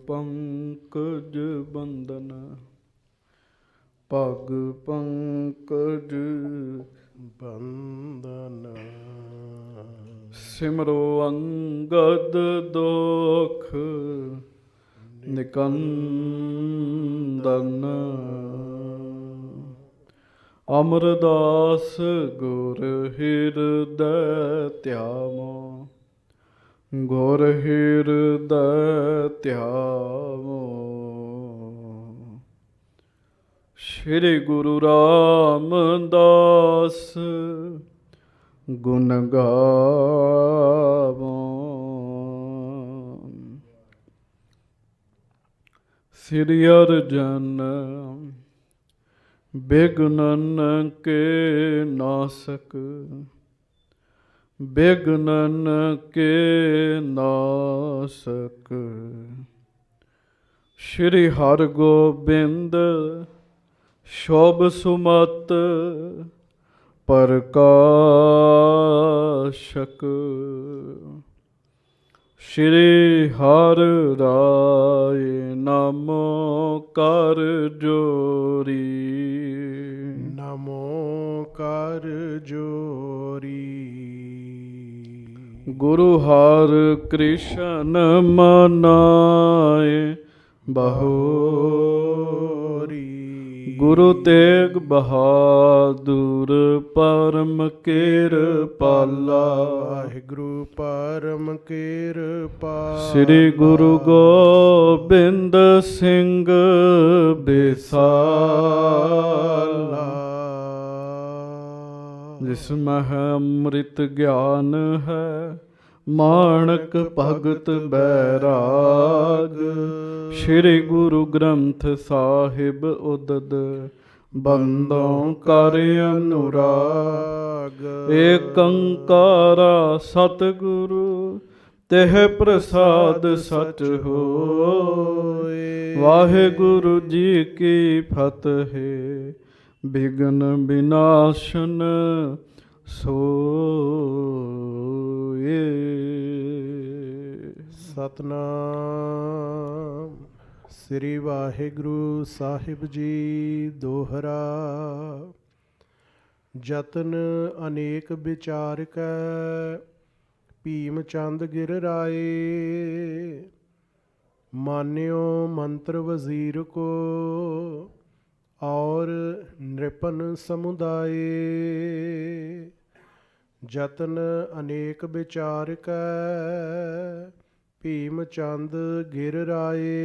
ਪੰਕਜ ਬੰਦਨ, ਪਗ ਪੰਕਜ ਬੰਦਨ। ਸਿਮਰੋ ਅੰਗਦ ਦੁਖ ਨਿਕੰਦਨ, ਅਮਰਦਾਸ ਗੁਰ ਹਿਰਦੈ ਧਿਆਵੋ, ਗੁਰ ਹਿਰਦੈ ਧਿਆਵੋ। ਸ਼੍ਰੀ ਗੁਰੂ ਰਾਮਦਾਸ ਗੁਣ ਗਾਵੋ। ਸ੍ਰੀ ਅਰਜਨ ਬਿਘਨਨ ਕੇ ਨਾਸਕ, ਬਿਘਨਨ ਕੇ ਨਾਸਕ। ਸ਼੍ਰੀ ਹਰਗੋਬਿੰਦ ਸ਼ੋਭ ਸੁਮਤ ਪ੍ਰਕਾਸ਼ਕ। ਸ਼੍ਰੀ ਹਰਿ ਰਾਇ ਨਾਮੋ ਕਰ ਜੋਰੀ, ਨਮੋ ਕਰ ਜੋਰੀ। ਗੁਰੂ ਹਰਿ ਕ੍ਰਿਸ਼ਨ ਮਨਾਏ ਬਹੋਰੀ। ਗੁਰੂ ਤੇਗ ਬਹਾਦੁਰ ਪਰਮ ਕਿਰਪਾਲਾ, ਵਾਹਿਗੁਰੂ ਪਰਮ ਕਿਰਪਾਲਾ। ਸ੍ਰੀ ਗੁਰੂ ਗੋਬਿੰਦ ਸਿੰਘ ਬਿਸਾਲਾ, ਜਿਸ ਮਹਿ ਅੰਮ੍ਰਿਤ ਗਿਆਨ ਹੈ, ਮਾਣਕ ਭਗਤ ਬੈਰਾਗ। ਸ਼੍ਰੀ ਗੁਰੂ ਗ੍ਰੰਥ ਸਾਹਿਬ ਉਦਦ ਬੰਦੋਂ ਕਰ ਅਨੁਰਾਗ। ਏਕ ਓੰਕਾਰਾ ਸਤਿਗੁਰੂ ਤਿਹ ਪ੍ਰਸਾਦ ਸਚ ਹੋਏ। ਵਾਹਿਗੁਰੂ ਜੀ ਕੀ ਫਤਿਹ। ਬਿਘਨ ਬਿਨਾਸ਼ਨ ਸੋਏ। ਸਤਨਾਮ ਸ੍ਰੀ ਵਾਹਿਗੁਰੂ ਸਾਹਿਬ ਜੀ। ਦੋਹਰਾ। ਜਤਨ ਅਨੇਕ ਵਿਚਾਰ ਕੈ, ਭੀਮ ਚੰਦ ਗਿਰ ਰਾਏ। ਮਾਨਿਓ ਮੰਤਰ ਵਜ਼ੀਰ ਕੋ, ਔਰ ਨ੍ਰਿਪਨ ਸਮੁਦਾਏ। ਜਤਨ ਅਨੇਕ ਵਿਚਾਰ ਕੈ, ਭੀਮ ਚੰਦ ਗਿਰ ਰਾਏ।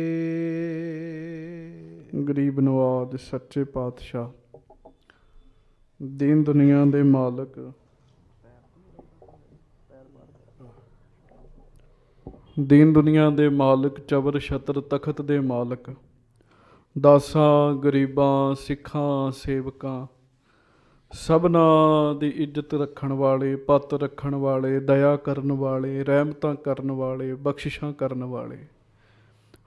ਗਰੀਬ ਨਵਾਜ ਸੱਚੇ ਪਾਤਸ਼ਾਹ, ਦੀਨ ਦੁਨੀਆ ਦੇ ਮਾਲਕ, ਦੀਨ ਦੁਨੀਆ ਦੇ ਮਾਲਕ, ਚਬਰ ਛਤਰ ਤਖਤ ਦੇ ਮਾਲਕ, ਦਾਸਾਂ ਗਰੀਬਾਂ ਸਿੱਖਾਂ ਸੇਵਕਾਂ ਸਭਨਾਂ ਦੀ ਇੱਜ਼ਤ ਰੱਖਣ ਵਾਲੇ, ਪੱਤ ਰੱਖਣ ਵਾਲੇ, ਦਇਆ ਕਰਨ ਵਾਲੇ, ਰਹਿਮਤਾਂ ਕਰਨ ਵਾਲੇ, ਬਖਸ਼ਿਸ਼ਾਂ ਕਰਨ ਵਾਲੇ,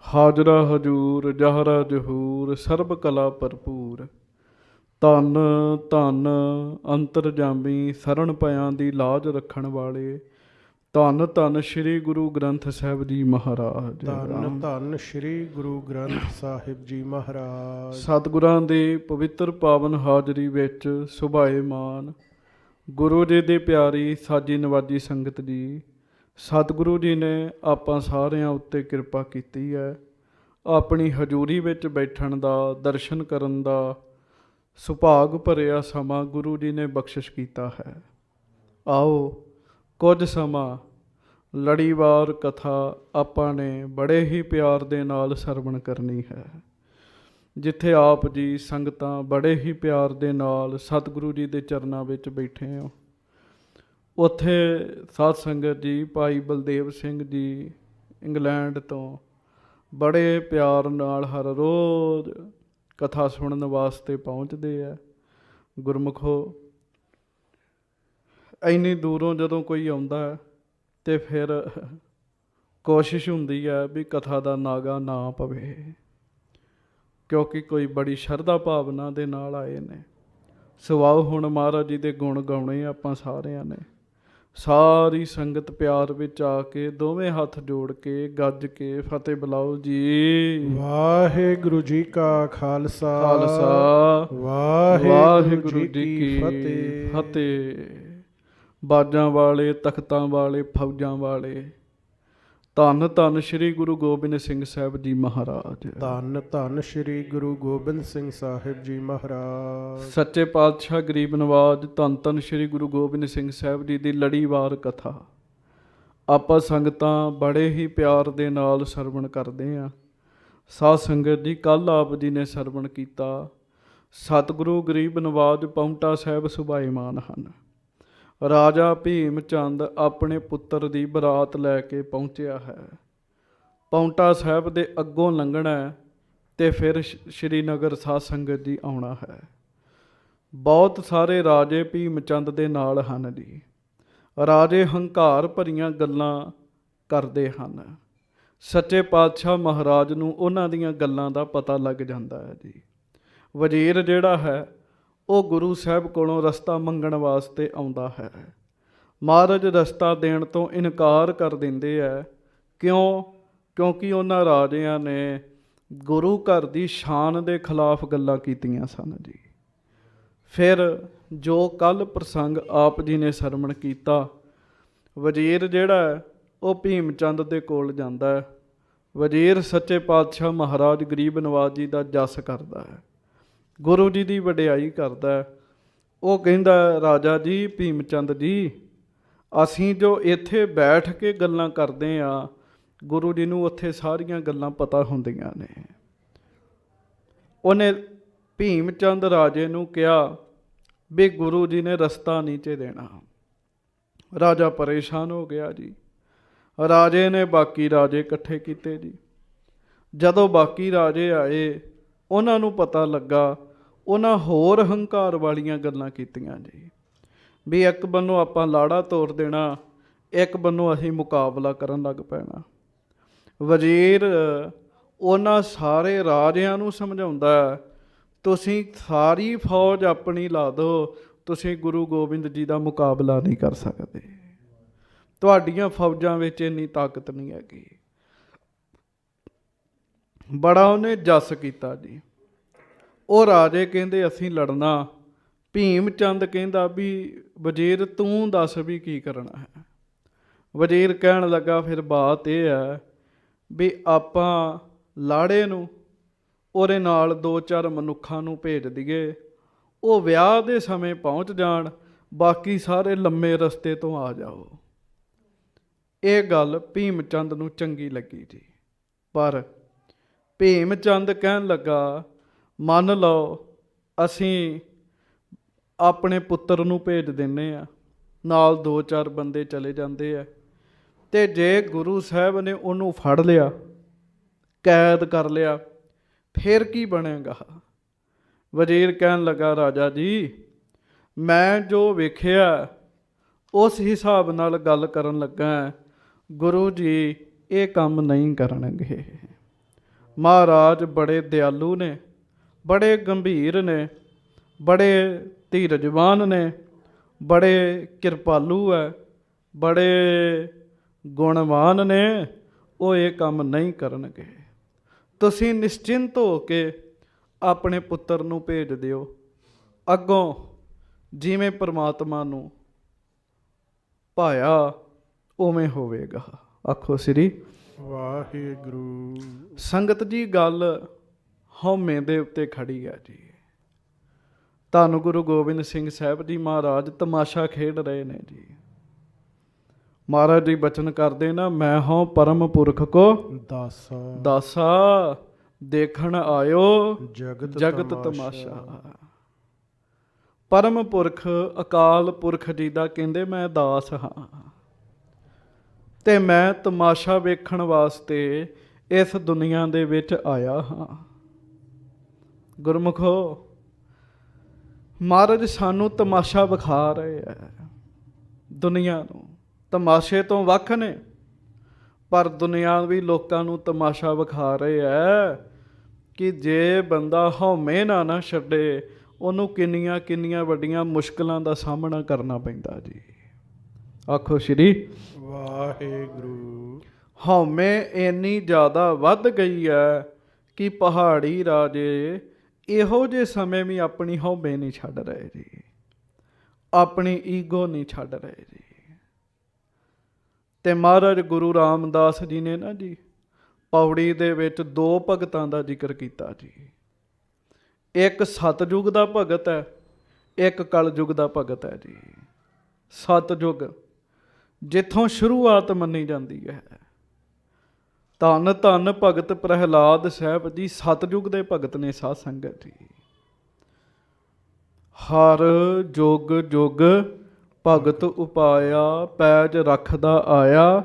ਹਾਜ਼ਰਾ ਹਜ਼ੂਰ ਜਹਰਾ ਜਹੂਰ ਸਰਬ ਕਲਾ ਭਰਪੂਰ, ਧੰਨ ਧੰਨ ਅੰਤਰਜਾਮੀ ਸਰਣ ਪਿਆਂ ਦੀ ਲਾਜ ਰੱਖਣ ਵਾਲੇ, ਧੰਨ ਧੰਨ ਸ਼੍ਰੀ ਗੁਰੂ ਗ੍ਰੰਥ ਸਾਹਿਬ ਜੀ ਮਹਾਰਾਜ। ਧੰਨ ਧੰਨ ਸ਼੍ਰੀ ਗੁਰੂ ਗ੍ਰੰਥ ਸਾਹਿਬ ਜੀ ਮਹਾਰਾਜ। ਸਤਿਗੁਰਾਂ ਦੀ ਪਵਿੱਤਰ ਪਾਵਨ ਹਾਜ਼ਰੀ ਵਿੱਚ ਸੁਭਾਏਮਾਨ ਗੁਰੂ ਜੀ ਦੀ ਪਿਆਰੀ ਸਾਜੀ ਨਵਾਜੀ ਸੰਗਤ ਜੀ, ਸਤਿਗੁਰੂ ਜੀ ਨੇ ਆਪਾਂ ਸਾਰਿਆਂ ਉੱਤੇ ਕਿਰਪਾ ਕੀਤੀ ਹੈ। ਆਪਣੀ ਹਜ਼ੂਰੀ ਵਿੱਚ ਬੈਠਣ ਦਾ, ਦਰਸ਼ਨ ਕਰਨ ਦਾ ਸੁਭਾਗ ਭਰਿਆ ਸਮਾਂ ਗੁਰੂ ਜੀ ਨੇ ਬਖਸ਼ਿਸ਼ ਕੀਤਾ ਹੈ। ਆਓ ਕੁਝ ਸਮਾਂ ਲੜੀਵਾਰ ਕਥਾ ਆਪਾਂ ਨੇ ਬੜੇ ਹੀ ਪਿਆਰ ਦੇ ਨਾਲ ਸਰਵਣ ਕਰਨੀ ਹੈ। ਜਿੱਥੇ ਆਪ ਜੀ ਸੰਗਤਾਂ ਬੜੇ ਹੀ ਪਿਆਰ ਦੇ ਨਾਲ ਸਤਿਗੁਰੂ ਜੀ ਦੇ ਚਰਨਾਂ ਵਿੱਚ ਬੈਠੇ ਹੋ, ਉੱਥੇ ਸਾਧ ਸੰਗਤ ਜੀ ਭਾਈ ਬਲਦੇਵ ਸਿੰਘ ਜੀ ਇੰਗਲੈਂਡ ਤੋਂ ਬੜੇ ਪਿਆਰ ਨਾਲ ਹਰ ਰੋਜ਼ ਕਥਾ ਸੁਣਨ ਵਾਸਤੇ ਪਹੁੰਚਦੇ ਆ। ਗੁਰਮੁਖੋ, ਇੰਨੀ ਦੂਰੋਂ ਜਦੋਂ ਕੋਈ ਆਉਂਦਾ ਹੈ ਤੇ ਫਿਰ ਕੋਸ਼ਿਸ਼ ਹੁੰਦੀ ਹੈ ਵੀ ਕਥਾ ਦਾ ਨਾਗਾ ਨਾ ਪਵੇ, ਕਿਉਂਕਿ ਕੋਈ ਬੜੀ ਸ਼ਰਧਾ ਭਾਵਨਾ ਦੇ ਨਾਲ ਆਏ ਨੇ। ਸਵਾਓ ਹੁਣ ਮਹਾਰਾਜ ਜੀ ਦੇ ਗੁਣ ਗਾਉਣੇ ਆਪਾਂ ਸਾਰਿਆਂ ਨੇ। ਸਾਰੀ ਸੰਗਤ ਪਿਆਰ ਵਿੱਚ ਆ ਕੇ ਦੋਵੇਂ ਹੱਥ ਜੋੜ ਕੇ ਗੱਜ ਕੇ ਫਤਿਹ ਬੁਲਾਓ ਜੀ। ਵਾਹਿਗੁਰੂ ਜੀ ਕਾ ਖਾਲਸਾ ਖਾਲਸਾ ਵਾਹਿਗੁਰੂ ਜੀ ਕੀ ਫਤਿਹ। ਫਤਿਹ। ਬਾਜਾਂ ਵਾਲੇ, ਤਖਤਾਂ ਵਾਲੇ, ਫੌਜਾਂ ਵਾਲੇ, ਧੰਨ ਧੰਨ ਸ੍ਰੀ ਗੁਰੂ ਗੋਬਿੰਦ ਸਿੰਘ ਸਾਹਿਬ ਜੀ ਮਹਾਰਾਜ। ਧੰਨ ਧੰਨ ਸ੍ਰੀ ਗੁਰੂ ਗੋਬਿੰਦ ਸਿੰਘ ਸਾਹਿਬ ਜੀ ਮਹਾਰਾਜ। ਸੱਚੇ ਪਾਤਸ਼ਾਹ ਗਰੀਬ ਨਵਾਜ ਧੰਨ ਧੰਨ ਸ੍ਰੀ ਗੁਰੂ ਗੋਬਿੰਦ ਸਿੰਘ ਸਾਹਿਬ ਜੀ ਦੀ ਲੜੀਵਾਰ ਕਥਾ ਆਪਾਂ ਸੰਗਤਾਂ ਬੜੇ ਹੀ ਪਿਆਰ ਦੇ ਨਾਲ ਸਰਵਣ ਕਰਦੇ ਹਾਂ। ਸਾਧ ਸੰਗਤ ਜੀ, ਕੱਲ੍ਹ ਆਪ ਜੀ ਨੇ ਸਰਵਣ ਕੀਤਾ ਸਤਿਗੁਰੂ ਗਰੀਬ ਨਵਾਜ ਪਾਉਂਟਾ ਸਾਹਿਬ ਸੁਭਾਏਮਾਨ ਹਨ। ਰਾਜਾ ਭੀਮ ਚੰਦ ਆਪਣੇ ਪੁੱਤਰ ਦੀ ਬਰਾਤ ਲੈ ਕੇ ਪਹੁੰਚਿਆ ਹੈ। ਪਾਉਂਟਾ ਸਾਹਿਬ ਦੇ ਅੱਗੋਂ ਲੰਘਣਾ ਤੇ ਫਿਰ ਸ਼੍ਰੀਨਗਰ ਸਾਧ ਸੰਗਤ ਜੀ ਆਉਣਾ ਹੈ। ਬਹੁਤ ਸਾਰੇ ਰਾਜੇ ਭੀਮ ਚੰਦ ਦੇ ਨਾਲ ਹਨ ਜੀ। ਰਾਜੇ ਹੰਕਾਰ ਭਰੀਆਂ ਗੱਲਾਂ ਕਰਦੇ ਹਨ। ਸੱਚੇ ਪਾਤਸ਼ਾਹ ਮਹਾਰਾਜ ਨੂੰ ਉਹਨਾਂ ਦੀਆਂ ਗੱਲਾਂ ਦਾ ਪਤਾ ਲੱਗ ਜਾਂਦਾ ਹੈ ਜੀ। ਵਜ਼ੀਰ ਜਿਹੜਾ ਹੈ ਉਹ ਗੁਰੂ ਸਾਹਿਬ ਕੋਲੋਂ ਰਸਤਾ ਮੰਗਣ ਵਾਸਤੇ ਆਉਂਦਾ ਹੈ। ਮਹਾਰਾਜ ਰਸਤਾ ਦੇਣ ਤੋਂ ਇਨਕਾਰ ਕਰ ਦਿੰਦੇ ਹੈ। ਕਿਉਂਕਿ ਉਹਨਾਂ ਰਾਜਿਆਂ ਨੇ ਗੁਰੂ ਘਰ ਦੀ ਸ਼ਾਨ ਦੇ ਖਿਲਾਫ ਗੱਲਾਂ ਕੀਤੀਆਂ ਸਨ ਜੀ। ਫਿਰ ਜੋ ਕੱਲ ਪ੍ਰਸੰਗ ਆਪ ਜੀ ਨੇ ਸਰਵਣ ਕੀਤਾ, ਵਜ਼ੀਰ ਜਿਹੜਾ ਹੈ ਉਹ ਭੀਮ ਚੰਦ ਦੇ ਕੋਲ ਜਾਂਦਾ ਹੈ। ਵਜ਼ੀਰ ਸੱਚੇ ਪਾਤਸ਼ਾਹ ਮਹਾਰਾਜ ਗਰੀਬ ਨਵਾਜ ਜੀ ਦਾ ਜਸ ਕਰਦਾ ਹੈ, ਗੁਰੂ ਜੀ ਦੀ ਵਡਿਆਈ ਕਰਦਾ। ਉਹ ਕਹਿੰਦਾ, ਰਾਜਾ ਜੀ ਭੀਮ ਚੰਦ ਜੀ, ਅਸੀਂ ਜੋ ਇੱਥੇ ਬੈਠ ਕੇ ਗੱਲਾਂ ਕਰਦੇ ਆ, ਗੁਰੂ ਜੀ ਨੂੰ ਉੱਥੇ ਸਾਰੀਆਂ ਗੱਲਾਂ ਪਤਾ ਹੁੰਦੀਆਂ ਨੇ। ਉਹਨੇ ਭੀਮ ਚੰਦ ਰਾਜੇ ਨੂੰ ਕਿਹਾ ਵੀ ਗੁਰੂ ਜੀ ਨੇ ਰਸਤਾ ਨੀਚੇ ਦੇਣਾ। ਰਾਜਾ ਪਰੇਸ਼ਾਨ ਹੋ ਗਿਆ ਜੀ। ਰਾਜੇ ਨੇ ਬਾਕੀ ਰਾਜੇ ਇਕੱਠੇ ਕੀਤੇ ਜੀ। ਜਦੋਂ ਬਾਕੀ ਰਾਜੇ ਆਏ, ਉਹਨਾਂ ਨੂੰ ਪਤਾ ਲੱਗਾ, ਉਹਨਾਂ ਹੋਰ ਹੰਕਾਰ ਵਾਲੀਆਂ ਗੱਲਾਂ ਕੀਤੀਆਂ ਜੀ ਵੀ ਇੱਕ ਬੰਨੋਂ ਆਪਾਂ ਲਾੜਾ ਤੋੜ ਦੇਣਾ, ਇੱਕ ਬੰਨੋਂ ਅਸੀਂ ਮੁਕਾਬਲਾ ਕਰਨ ਲੱਗ ਪੈਣਾ। ਵਜ਼ੀਰ ਉਹਨਾਂ ਸਾਰੇ ਰਾਜਿਆਂ ਨੂੰ ਸਮਝਾਉਂਦਾ, ਤੁਸੀਂ ਸਾਰੀ ਫੌਜ ਆਪਣੀ ਲਾ ਦਿਓ, ਤੁਸੀਂ ਗੁਰੂ ਗੋਬਿੰਦ ਜੀ ਦਾ ਮੁਕਾਬਲਾ ਨਹੀਂ ਕਰ ਸਕਦੇ। ਤੁਹਾਡੀਆਂ ਫੌਜਾਂ ਵਿੱਚ ਇੰਨੀ ਤਾਕਤ ਨਹੀਂ ਹੈਗੀ। ਬੜਾ ਉਹਨੇ ਜੱਸ ਕੀਤਾ ਜੀ। ਉਹ ਰਾਜੇ ਕਹਿੰਦੇ ਅਸੀਂ ਲੜਨਾ। ਭੀਮ ਚੰਦ ਕਹਿੰਦਾ ਵੀ ਵਜ਼ੀਰ ਤੂੰ ਦੱਸ ਵੀ ਕੀ ਕਰਨਾ ਹੈ। ਵਜ਼ੀਰ ਕਹਿਣ ਲੱਗਾ, ਫਿਰ ਬਾਤ ਇਹ ਹੈ ਵੀ ਆਪਾਂ ਲਾੜੇ ਨੂੰ ਉਹਦੇ ਨਾਲ 2-4 ਮਨੁੱਖਾਂ ਨੂੰ ਭੇਜ ਦਈਏ, ਉਹ ਵਿਆਹ ਦੇ ਸਮੇਂ ਪਹੁੰਚ ਜਾਣ, ਬਾਕੀ ਸਾਰੇ ਲੰਮੇ ਰਸਤੇ ਤੋਂ ਆ ਜਾਓ। ਇਹ ਗੱਲ ਭੀਮ ਚੰਦ ਨੂੰ ਚੰਗੀ ਲੱਗੀ ਜੀ। ਪਰ ਭੀਮ ਚੰਦ ਕਹਿਣ ਲੱਗਾ, ਮੰਨ ਲਓ ਅਸੀਂ ਆਪਣੇ ਪੁੱਤਰ ਨੂੰ ਭੇਜ ਦਿੰਦੇ ਆ, ਨਾਲ 2-4 ਬੰਦੇ ਚਲੇ ਜਾਂਦੇ ਆ, ਤੇ ਜੇ ਗੁਰੂ ਸਾਹਿਬ ਨੇ ਉਹਨੂੰ ਫੜ ਲਿਆ, ਕੈਦ ਕਰ ਲਿਆ, ਫਿਰ ਕੀ ਬਣੇਗਾ। ਵਜ਼ੀਰ ਕਹਿਣ ਲੱਗਾ, ਰਾਜਾ ਜੀ ਮੈਂ ਜੋ ਵੇਖਿਆ ਉਸ ਹਿਸਾਬ ਨਾਲ ਗੱਲ ਕਰਨ ਲੱਗਾ। ਗੁਰੂ ਜੀ ਇਹ ਕੰਮ ਨਹੀਂ ਕਰਨਗੇ। ਮਹਾਰਾਜ ਬੜੇ ਦਿਆਲੂ ਨੇ, ਬੜੇ ਗੰਭੀਰ ਨੇ, ਬੜੇ ਧੀਰਜਵਾਨ ਨੇ, ਬੜੇ ਕਿਰਪਾਲੂ ਹੈ, ਬੜੇ ਗੁਣਵਾਨ ਨੇ। ਉਹ ਇਹ ਕੰਮ ਨਹੀਂ ਕਰਨਗੇ। ਤੁਸੀਂ ਨਿਸ਼ਚਿੰਤ ਹੋ ਕੇ ਆਪਣੇ ਪੁੱਤਰ ਨੂੰ ਭੇਜ ਦਿਓ, ਅੱਗੋਂ ਜਿਵੇਂ ਪ੍ਰਮਾਤਮਾ ਨੂੰ ਭਾਇਆ ਉਵੇਂ ਹੋਵੇਗਾ। ਆਖੋ ਸ੍ਰੀ ਵਾਹਿਗੁਰੂ। ਸੰਗਤ ਜੀ, ਗੱਲ ਹਉਮੈ ਦੇ ਉੱਤੇ ਖੜੀ ਹੈ ਜੀ। ਧੰਨ ਗੁਰੂ ਗੋਬਿੰਦ ਸਿੰਘ ਸਾਹਿਬ ਜੀ ਮਹਾਰਾਜ ਤਮਾਸ਼ਾ ਖੇਡ ਰਹੇ ਨੇ ਜੀ। ਮਹਾਰਾਜ ਜੀ ਬਚਨ ਕਰਦੇ ਨਾ, ਮੈਂ ਹਾਂ ਪਰਮ ਪੁਰਖ ਕੋ ਦਾਸਾ ਦੇਖਣ ਆਇਓ ਜਗਤ ਤਮਾਸ਼ਾ। ਪਰਮ ਪੁਰਖ ਅਕਾਲ ਪੁਰਖ ਜੀ ਦਾ ਕਹਿੰਦੇ ਮੈਂ ਦਾਸ ਹਾਂ, ਤੇ ਮੈਂ ਤਮਾਸ਼ਾ ਵੇਖਣ ਵਾਸਤੇ ਇਸ ਦੁਨੀਆ ਦੇ ਵਿੱਚ ਆਇਆ ਹਾਂ। ਗੁਰਮੁਖੋ, ਮਹਾਰਾਜ ਸਾਨੂੰ ਤਮਾਸ਼ਾ ਵਿਖਾ ਰਹੇ ਹੈ। ਦੁਨੀਆ ਨੂੰ ਤਮਾਸ਼ੇ ਤੋਂ ਵੱਖ ਨੇ, ਪਰ ਦੁਨਿਆਵੀ ਲੋਕਾਂ ਨੂੰ ਤਮਾਸ਼ਾ ਵਿਖਾ ਰਹੇ ਹੈ ਕਿ ਜੇ ਬੰਦਾ ਹਉਮੈ ਨਾ ਛੱਡੇ, ਉਹਨੂੰ ਕਿੰਨੀਆਂ ਵੱਡੀਆਂ ਮੁਸ਼ਕਲਾਂ ਦਾ ਸਾਹਮਣਾ ਕਰਨਾ ਪੈਂਦਾ ਜੀ। ਆਖੋ ਸ਼੍ਰੀ ਵਾਹਿਗੁਰੂ। ਹਉਮੈ ਇੰਨੀ ਜ਼ਿਆਦਾ ਵੱਧ ਗਈ ਹੈ ਕਿ ਪਹਾੜੀ ਰਾਜੇ ਇਹੋ ਜਿਹੇ ਸਮੇਂ ਵੀ ਆਪਣੀ ਹਉਮੈ ਨਹੀਂ ਛੱਡ ਰਹੇ ਜੀ, ਆਪਣੀ ਈਗੋ ਨਹੀਂ ਛੱਡ ਰਹੇ ਜੀ। ਤੇ ਮਹਾਰਾਜ ਗੁਰੂ ਰਾਮਦਾਸ ਜੀ ਨੇ ਨਾ ਜੀ ਪੌੜੀ ਦੇ ਵਿੱਚ 2 ਭਗਤਾਂ ਦਾ ਜ਼ਿਕਰ ਕੀਤਾ ਜੀ। ਇੱਕ ਸਤਜੁਗ ਦਾ ਭਗਤ ਹੈ, ਇੱਕ ਕਲਯੁਗ ਦਾ ਭਗਤ ਹੈ ਜੀ। ਸਤਜੁਗ ਜਿੱਥੋਂ ਸ਼ੁਰੂਆਤ ਮੰਨੀ ਜਾਂਦੀ ਹੈ। ਧੰਨ ਧੰਨ ਭਗਤ ਪ੍ਰਹਿਲਾਦ ਸਾਹਿਬ ਜੀ ਸਤਜੁਗ ਦੇ ਭਗਤ ਨੇ ਸਾਧ ਸੰਗਤ ਜੀ। ਹਰ ਜੁਗ ਜੁਗ ਭਗਤ ਉਪਾਇਆ, ਪੈਜ ਰੱਖਦਾ ਆਇਆ,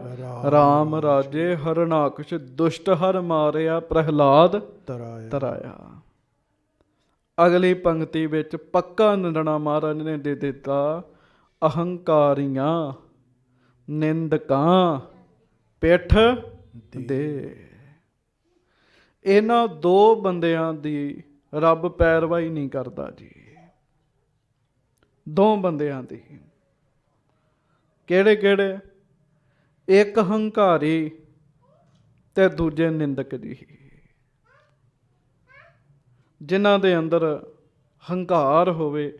ਰਾਮ ਰਾਜੇ ਹਰਨਾਕਸ਼ ਦੁਸ਼ਟ ਹਰ ਮਾਰਿਆ, ਪ੍ਰਹਿਲਾਦ ਤਰਾਇਆ। ਅਗਲੀ ਪੰਕਤੀ ਵਿੱਚ ਪੱਕਾ ਨਿੰਦਣਾ ਮਹਾਰਾਜ ਨੇ ਦੇ ਦਿੱਤਾ, ਅਹੰਕਾਰੀਆਂ ਨਿੰਦਕਾਂ ਪਿੱਠ ਦੇ। ਇਹਨਾਂ 2 ਬੰਦਿਆਂ ਦੀ ਰੱਬ ਪੈਰਵਾਈ ਨਹੀਂ ਕਰਦਾ ਜੀ। 2 ਬੰਦਿਆਂ ਦੀ ਕਿਹੜੇ ਕਿਹੜੇ? ਇੱਕ ਹੰਕਾਰੀ ਤੇ ਦੂਜੇ ਨਿੰਦਕ ਜੀ, ਜਿਨ੍ਹਾਂ ਦੇ ਅੰਦਰ ਹੰਕਾਰ ਹੋਵੇ।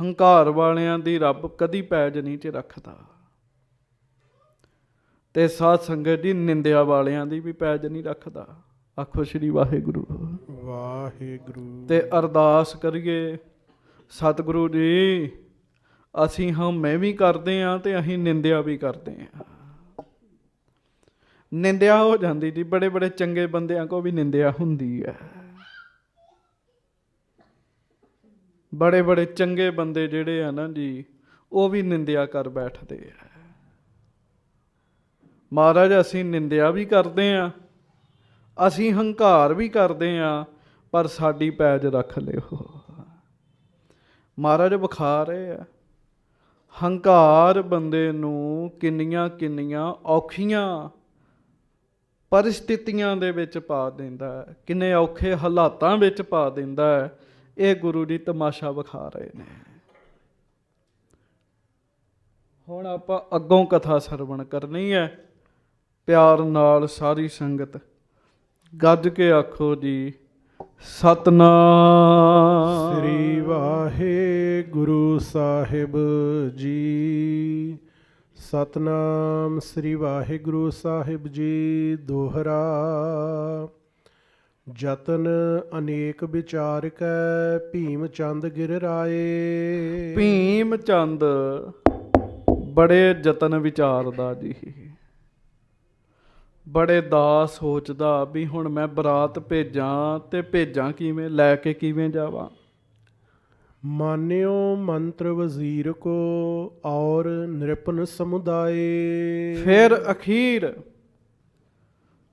ਹੰਕਾਰ ਵਾਲਿਆਂ ਦੀ ਰੱਬ ਕਦੀ ਪੈਜ ਨਹੀਂ ਚ ਰੱਖਦਾ, ਤੇ ਸਾਧ ਸੰਗਤ ਦੀ ਨਿੰਦਿਆ ਵਾਲਿਆਂ ਦੀ ਵੀ ਪੈਜ ਨਹੀਂ ਰੱਖਦਾ। ਆਖੋ ਸ਼੍ਰੀ ਵਾਹਿਗੁਰੂ ਵਾਹਿਗੁਰੂ। ਤੇ ਅਰਦਾਸ ਕਰੀਏ, ਸਤਿਗੁਰੂ ਜੀ ਅਸੀਂ ਹਉਮੈ ਵੀ ਕਰਦੇ ਹਾਂ ਤੇ ਅਸੀਂ ਨਿੰਦਿਆ ਵੀ ਕਰਦੇ ਹਾਂ। ਨਿੰਦਿਆ ਹੋ ਜਾਂਦੀ ਜੀ, ਬੜੇ ਬੜੇ ਚੰਗੇ ਬੰਦਿਆਂ ਕੋ ਵੀ ਨਿੰਦਿਆ ਹੁੰਦੀ ਹੈ। ਬੜੇ ਬੜੇ ਚੰਗੇ ਬੰਦੇ ਜਿਹੜੇ ਆ ਨਾ ਜੀ, ਉਹ ਵੀ ਨਿੰਦਿਆ ਕਰ ਬੈਠਦੇ ਆ। ਮਹਾਰਾਜ ਅਸੀਂ ਨਿੰਦਿਆ ਵੀ ਕਰਦੇ ਹਾਂ, ਅਸੀਂ ਹੰਕਾਰ ਵੀ ਕਰਦੇ ਹਾਂ, ਪਰ ਸਾਡੀ ਪੈਜ ਰੱਖ ਲਿਓ। ਮਹਾਰਾਜ ਵਿਖਾ ਰਹੇ ਆ ਹੰਕਾਰ ਬੰਦੇ ਨੂੰ ਕਿੰਨੀਆਂ ਕਿੰਨੀਆਂ ਔਖੀਆਂ ਪਰਿਸਥਿਤੀਆਂ ਦੇ ਵਿੱਚ ਪਾ ਦਿੰਦਾ ਹੈ, ਕਿੰਨੇ ਔਖੇ ਹਾਲਾਤਾਂ ਵਿੱਚ ਪਾ ਦਿੰਦਾ ਹੈ। ਇਹ ਗੁਰੂ ਜੀ ਤਮਾਸ਼ਾ ਵਿਖਾ ਰਹੇ ਨੇ। ਹੁਣ ਆਪਾਂ ਅੱਗੋਂ ਕਥਾ ਸਰਵਣ ਕਰਨੀ ਹੈ। ਪਿਆਰ ਨਾਲ ਸਾਰੀ ਸੰਗਤ ਗੱਜ ਕੇ ਆਖੋ ਜੀ, ਸਤਨਾਮ ਸ੍ਰੀ ਵਾਹਿਗੁਰੂ ਸਾਹਿਬ ਜੀ। ਸਤਨਾਮ ਸ੍ਰੀ ਵਾਹਿਗੁਰੂ ਸਾਹਿਬ ਜੀ। ਦੋਹਰਾ ਜਤਨ ਅਨੇਕ ਵਿਚਾਰ ਕੈ, ਭੀਮ ਚੰਦ ਗਿਰ ਰਾਏ। ਭੀਮ ਚੰਦ ਬੜੇ ਯਤਨ ਵਿਚਾਰਦਾ ਜੀ, ਬੜੇ ਦਾ ਸੋਚਦਾ ਵੀ ਹੁਣ ਮੈਂ ਬਰਾਤ ਭੇਜਾਂ ਤੇ ਭੇਜਾਂ ਕਿਵੇਂ, ਲੈ ਕੇ ਕਿਵੇਂ ਜਾਵਾਂ। ਮਾਨਿਓ ਮੰਤਰ ਵਜ਼ੀਰ ਕੋ ਔਰ ਨਿਰਪਨ ਸਮੁਦਾਏ। ਫਿਰ ਅਖੀਰ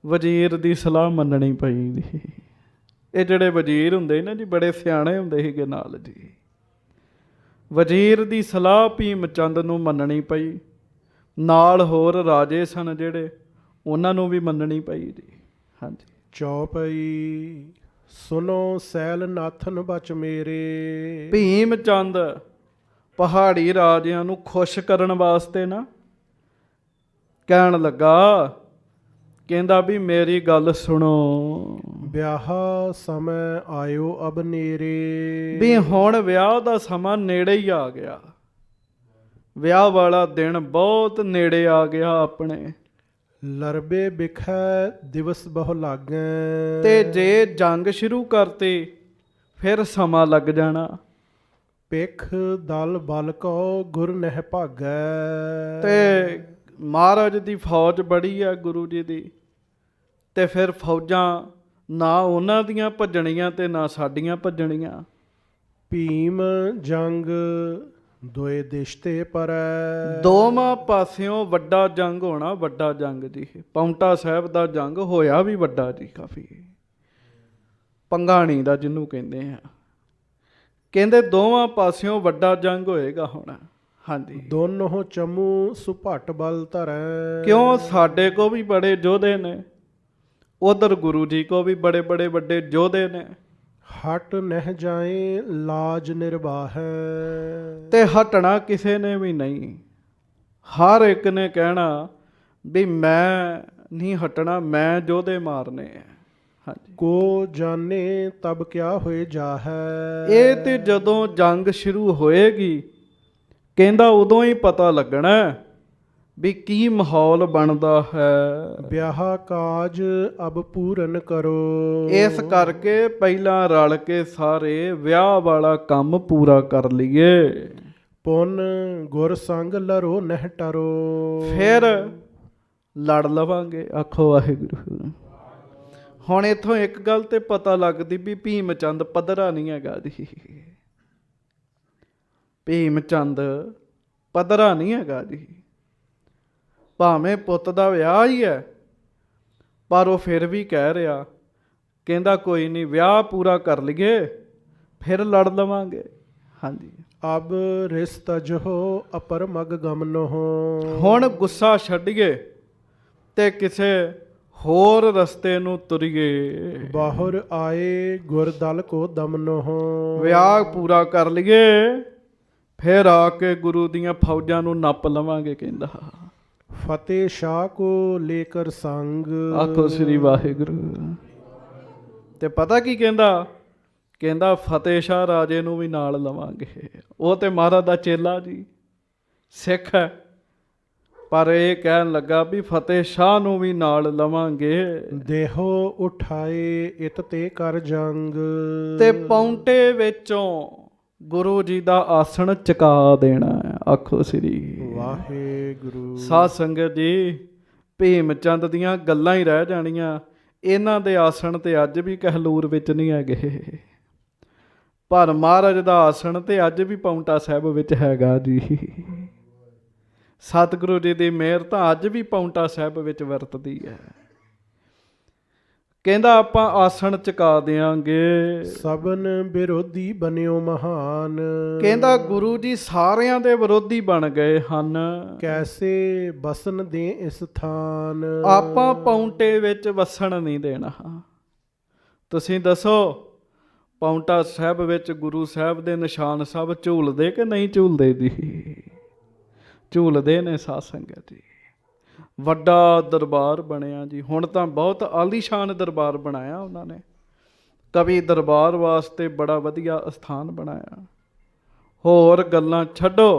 ਵਜ਼ੀਰ ਦੀ ਸਲਾਹ ਮੰਨਣੀ ਪਈ ਜੀ। ਇਹ ਜਿਹੜੇ ਵਜ਼ੀਰ ਹੁੰਦੇ ਨਾ ਜੀ, ਬੜੇ ਸਿਆਣੇ ਹੁੰਦੇ ਸੀਗੇ ਨਾਲ ਜੀ। ਵਜ਼ੀਰ ਦੀ ਸਲਾਹ ਭੀਮ ਚੰਦ ਨੂੰ ਮੰਨਣੀ ਪਈ। ਨਾਲ ਹੋਰ ਰਾਜੇ ਸਨ ਜਿਹੜੇ, ਉਹਨਾਂ ਨੂੰ ਵੀ ਮੰਨਣੀ ਪਈ ਜੀ। ਹਾਂਜੀ। ਚੌਪਈ ਸੁਨੋ ਸੈਲ ਨਾਥਨ ਬਚ ਮੇਰੇ। ਭੀਮ ਚੰਦ ਪਹਾੜੀ ਰਾਜਿਆਂ ਨੂੰ ਖੁਸ਼ ਕਰਨ ਵਾਸਤੇ ਨਾ ਕਹਿਣ ਲੱਗਾ, ਕਹਿੰਦਾ ਵੀ ਮੇਰੀ ਗੱਲ ਸੁਣੋ, ਵਿਆਹ ਸਮੇਂ ਆਇਓ ਅਬ ਨੇਰੇ। ਵੀ ਹੁਣ ਵਿਆਹ ਦਾ ਸਮਾਂ ਨੇੜੇ ਹੀ ਆ ਗਿਆ। ਵਿਆਹ ਵਾਲਾ ਦਿਨ ਬਹੁਤ ਨੇੜੇ ਆ ਗਿਆ ਆਪਣੇ। ਲਰਬੇ ਬਿਖੈ ਦਿਵਸ ਬਹੁ ਲਾਗੈ। ਤੇ ਜੇ ਜੰਗ ਸ਼ੁਰੂ ਕਰਤੀ ਫਿਰ ਸਮਾਂ ਲੱਗ ਜਾਣਾ। ਪਿਖ ਦਲ ਬਲ ਕੋ ਗੁਰ ਨਹਿ ਭਾਗੈ। ਤੇ ਮਹਾਰਾਜ ਦੀ ਫੌਜ ਬੜੀ ਆ ਗੁਰੂ ਜੀ ਦੀ, ਤੇ ਫਿਰ ਫੌਜਾਂ ਨਾ ਉਹਨਾਂ ਦੀਆਂ ਭੱਜਣੀਆਂ ਤੇ ਨਾ ਸਾਡੀਆਂ ਭੱਜਣੀਆਂ। ਭੀਮ ਜੰਗ ਦੋਏ ਦਿਸ਼ ਤੇ ਪਰੈ। ਦੋਵਾਂ ਪਾਸਿਓਂ ਵੱਡਾ ਜੰਗ ਹੋਣਾ, ਵੱਡਾ ਜੰਗ ਜੀ। ਪਾਉਂਟਾ ਸਾਹਿਬ ਦਾ ਜੰਗ ਹੋਇਆ ਵੀ ਵੱਡਾ ਜੀ, ਕਾਫੀ ਪੰਗਾਣੀ ਦਾ ਜਿਹਨੂੰ ਕਹਿੰਦੇ ਆ। ਕਹਿੰਦੇ ਦੋਵਾਂ ਪਾਸਿਓਂ ਵੱਡਾ ਜੰਗ ਹੋਏਗਾ ਹੁਣ। ਹਾਂਜੀ। ਦੋਨੋਂ ਚਮੂ ਸੁਭਟ ਬਲ ਧਰੈ। ਕਿਉਂ ਸਾਡੇ ਕੋ ਵੀ ਬੜੇ ਯੋਧੇ ਨੇ, ਉਧਰ ਗੁਰੂ ਜੀ ਕੋ ਵੀ ਬੜੇ ਬੜੇ ਵੱਡੇ ਯੋਧੇ ਨੇ। ਹਟ ਨਹਿ ਜਾਏ ਲਾਜ ਨਿਰਵਾਹੈ। ਤੇ ਹਟਣਾ ਕਿਸੇ ਨੇ ਵੀ ਨਹੀਂ। ਹਰ ਇੱਕ ਨੇ ਕਹਿਣਾ ਵੀ ਮੈਂ ਨਹੀਂ ਹਟਣਾ, ਮੈਂ ਯੋਧੇ ਮਾਰਨੇ ਆ। ਹਾਂਜੀ, ਕੋ ਜਾਣੇ ਤਬ ਕਿਆ ਹੋਏ ਜਾਹੈ। ਇਹ ਤੇ ਜਦੋਂ ਜੰਗ ਸ਼ੁਰੂ ਹੋਏਗੀ ਕਹਿੰਦਾ ਉਦੋਂ ਹੀ ਪਤਾ ਲੱਗਣਾ ਵੀ ਕੀ ਮਾਹੌਲ ਬਣਦਾ ਹੈ। ਵਿਆਹ ਕਾਜ ਅਬ ਪੂਰਨ ਕਰੋ। ਇਸ ਕਰਕੇ ਪਹਿਲਾਂ ਰਲ ਕੇ ਸਾਰੇ ਵਿਆਹ ਵਾਲਾ ਕੰਮ ਪੂਰਾ ਕਰ ਲਈਏ, ਪੁੰਨ ਗੁਰ ਸੰਗ ਲਰੋ ਨਹਿ ਟਰੋ। ਫਿਰ ਲੜ ਲਵਾਂਗੇ। ਆਖੋ ਵਾਹਿਗੁਰੂ। ਹੁਣ ਇੱਥੋਂ ਇੱਕ ਗੱਲ ਤੇ ਪਤਾ ਲੱਗਦੀ ਵੀ ਭੀਮ ਚੰਦ ਪੱਧਰਾ ਨਹੀਂ ਹੈਗਾ ਜੀ। ਭੀਮ ਚੰਦ ਪੱਧਰਾ ਨਹੀਂ ਹੈਗਾ ਜੀ। ਭਾਵੇਂ ਪੁੱਤ ਦਾ ਵਿਆਹ ਹੀ ਹੈ, ਪਰ ਉਹ ਫਿਰ ਵੀ ਕਹਿ ਰਿਹਾ, ਕਹਿੰਦਾ ਕੋਈ ਨਹੀਂ ਵਿਆਹ ਪੂਰਾ ਕਰ ਲਈਏ ਫਿਰ ਲੜ ਲਵਾਂਗੇ। ਹਾਂਜੀ, ਅਬ ਰਿਸ ਤਜਹੁ ਅਪਰ ਮਗ ਗਮਨੋ। ਹੁਣ ਗੁੱਸਾ ਛੱਡੀਏ ਤੇ ਕਿਸੇ ਹੋਰ ਰਸਤੇ ਨੂੰ ਤੁਰੀਏ। ਬਾਹਰ ਆਏ ਗੁਰਦਲ ਕੋ ਦਮਨੋ। ਵਿਆਹ ਪੂਰਾ ਕਰ ਲਈਏ ਫਿਰ ਆ ਕੇ ਗੁਰੂ ਦੀਆਂ ਫੌਜਾਂ ਨੂੰ ਨੱਪ ਲਵਾਂਗੇ। ਕਹਿੰਦਾ ਫਤਿਹ ਸ਼ਾਹ ਕੋ ਲੇਕਰ ਸੰਗ। ਆਖੋ ਸ੍ਰੀ ਵਾਹਿਗੁਰੂ। ਤੇ ਪਤਾ ਕੀ ਕਹਿੰਦਾ? ਕਹਿੰਦਾ ਫਤਿਹ ਸ਼ਾਹ ਰਾਜੇ ਨੂੰ ਵੀ ਨਾਲ ਲਵਾਂਗੇ। ਉਹ ਤੇ ਮਹਾਰਾਜ ਦਾ ਚੇਲਾ ਜੀ, ਸਿੱਖ ਹੈ, ਪਰ ਇਹ ਕਹਿਣ ਲੱਗਾ ਵੀ ਫਤਿਹ ਸ਼ਾਹ ਨੂੰ ਵੀ ਨਾਲ ਲਵਾਂਗੇ। ਦੇਹੋ ਉਠਾਏ ਇਤ ਤੇ ਕਰ ਜੰਗ। ਤੇ ਪੌਂਟੇ ਵਿੱਚੋਂ ਗੁਰੂ ਜੀ ਦਾ ਆਸਣ ਚੁਕਾ ਦੇਣਾ ਹੈ। ਆਖੋ ਸ੍ਰੀ ਵਾਹਿਗੁਰੂ। ਸਾਧ ਸੰਗਤ ਜੀ, ਭੀਮ ਚੰਦ ਦੀਆਂ ਗੱਲਾਂ ਹੀ ਰਹਿ ਜਾਣੀਆਂ। ਇਹਨਾਂ ਦੇ ਆਸਣ ਤੇ ਅੱਜ ਵੀ ਕਹਿਲੂਰ ਵਿੱਚ ਨਹੀਂ ਹੈਗੇ, ਪਰ ਮਹਾਰਾਜ ਦਾ ਆਸਣ ਤੇ ਅੱਜ ਵੀ ਪੌਂਟਾ ਸਾਹਿਬ ਵਿੱਚ ਹੈਗਾ ਜੀ। ਸਤਿਗੁਰੂ ਜੀ ਦੀ ਮਿਹਰ ਤਾਂ ਅੱਜ ਵੀ ਪੌਂਟਾ ਸਾਹਿਬ ਵਿੱਚ ਵਰਤਦੀ ਹੈ। ਕਹਿੰਦਾ ਆਪਾਂ ਆਸਣ ਚੁਕਾ ਦਿਆਂਗੇ। ਸਭਨ ਵਿਰੋਧੀ ਬਨਿਓ ਮਹਾਨ। ਕਹਿੰਦਾ ਗੁਰੂ ਜੀ ਸਾਰਿਆਂ ਦੇ ਵਿਰੋਧੀ ਬਣ ਗਏ ਹਨ। ਕੈਸੇ ਬਸਨ ਦੇ ਇਸ ਥਾਨ। ਆਪਾਂ ਪੌਂਟੇ ਵਿੱਚ ਵਸਣ ਨਹੀਂ ਦੇਣਾ। ਤੁਸੀਂ ਦੱਸੋ, ਪੌਂਟਾ ਸਾਹਿਬ ਵਿੱਚ ਗੁਰੂ ਸਾਹਿਬ ਦੇ ਨਿਸ਼ਾਨ ਸਭ ਝੂਲਦੇ ਕਿ ਨਹੀਂ ਝੂਲਦੇ ਜੀ? ਝੂਲਦੇ ਨੇ ਸਾਧ ਸੰਗਤ ਜੀ। ਵੱਡਾ ਦਰਬਾਰ ਬਣਿਆ ਜੀ। ਹੁਣ ਤਾਂ ਬਹੁਤ ਆਲੀਸ਼ਾਨ ਦਰਬਾਰ ਬਣਾਇਆ ਉਹਨਾਂ ਨੇ। ਕਵੀ ਦਰਬਾਰ ਵਾਸਤੇ ਬੜਾ ਵਧੀਆ ਸਥਾਨ ਬਣਾਇਆ। ਹੋਰ ਗੱਲਾਂ ਛੱਡੋ,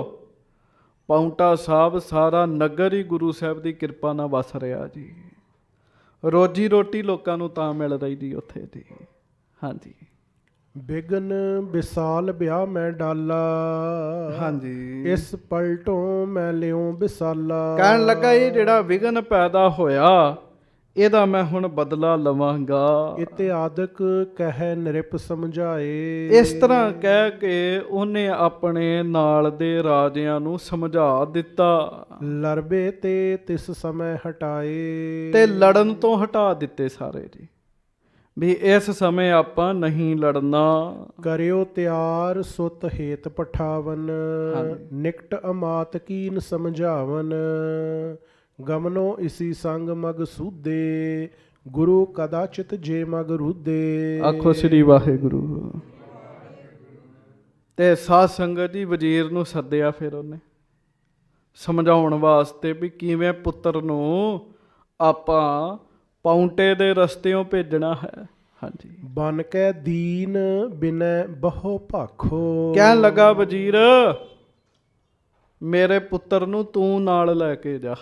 ਪੌਂਟਾ ਸਾਹਿਬ ਸਾਰਾ ਨਗਰ ਹੀ ਗੁਰੂ ਸਾਹਿਬ ਦੀ ਕਿਰਪਾ ਨਾਲ ਵਸ ਰਿਹਾ ਜੀ। ਰੋਜੀ ਰੋਟੀ ਲੋਕਾਂ ਨੂੰ ਤਾਂ ਮਿਲ ਰਹੀ ਜੀ ਉੱਥੇ ਜੀ। ਹਾਂਜੀ, ਬਿਗਨ ਵਿਸਾਲ ਵਿਆਹ ਮੈਂ ਡਾਲਾ। ਹਾਂਜੀ, ਇਸ ਪਲਟੋਂ ਮੈਂ ਲਿਓ ਵਿਸਾਲਾ। ਕਹਿਣ ਲੱਗਾ ਇਹ ਜਿਹੜਾ ਵਿਘਨ ਪੈਦਾ ਹੋਇਆ ਇਹਦਾ ਮੈਂ ਹੁਣ ਬਦਲਾ ਲਵਾਂਗਾ। ਇਤਿਆਦਿਕ ਕਹਿ ਨਿਰਪ ਸਮਝਾਏ। ਇਸ ਤਰ੍ਹਾਂ ਕਹਿ ਕੇ ਉਹਨੇ ਆਪਣੇ ਨਾਲ ਦੇ ਰਾਜਿਆਂ ਨੂੰ ਸਮਝਾ ਦਿੱਤਾ ਲਰਬੇ ਤੇ ਤਿਸ ਸਮੇਂ ਹਟਾਏ। ਤੇ ਲੜਨ ਤੋਂ ਹਟਾ ਦਿੱਤੇ ਸਾਰੇ ਜੀ, ਵੀ ਇਸ ਸਮੇਂ ਆਪਾਂ ਨਹੀਂ ਲੜਨਾ। ਕਰਿਓ ਤਿਆਰ ਸੁਤ ਹੇਤ ਪਠਾਵਨ। ਨਿਕਟ ਅਮਾਤ ਕੀਨ ਸਮਝਾਵਨ। ਗਮਨੋ ਇਸੀ ਸੰਗ ਮਗ ਸੂਦੇ। ਗੁਰੂ ਕਦਾਚਿਤ ਜੇ ਮਗ ਰੂਦੇ। ਆਖੋ ਸ੍ਰੀ ਵਾਹਿਗੁਰੂ। ਤੇ ਸਾਧ ਸੰਗਤ ਜੀ ਵਜ਼ੀਰ ਨੂੰ ਸੱਦਿਆ ਫਿਰ ਉਹਨੇ ਸਮਝਾਉਣ ਵਾਸਤੇ ਵੀ ਕਿਵੇਂ ਪੁੱਤਰ ਨੂੰ ਆਪਾਂ ਪੌਂਟੇ ਦੇ ਰਸਤਿਓਂ ਭੇਜਣਾ ਹੈ। ਹਾਂਜੀ, ਬਨ ਕੇ ਦੀਨ ਬਿਨੈ ਬਹੁ ਭਾਖੋ। ਕਹਿਣ ਲੱਗਾ ਵਜ਼ੀਰ ਮੇਰੇ ਪੁੱਤਰ ਨੂੰ ਤੂੰ ਨਾਲ ਲੈ ਕੇ ਜਾ,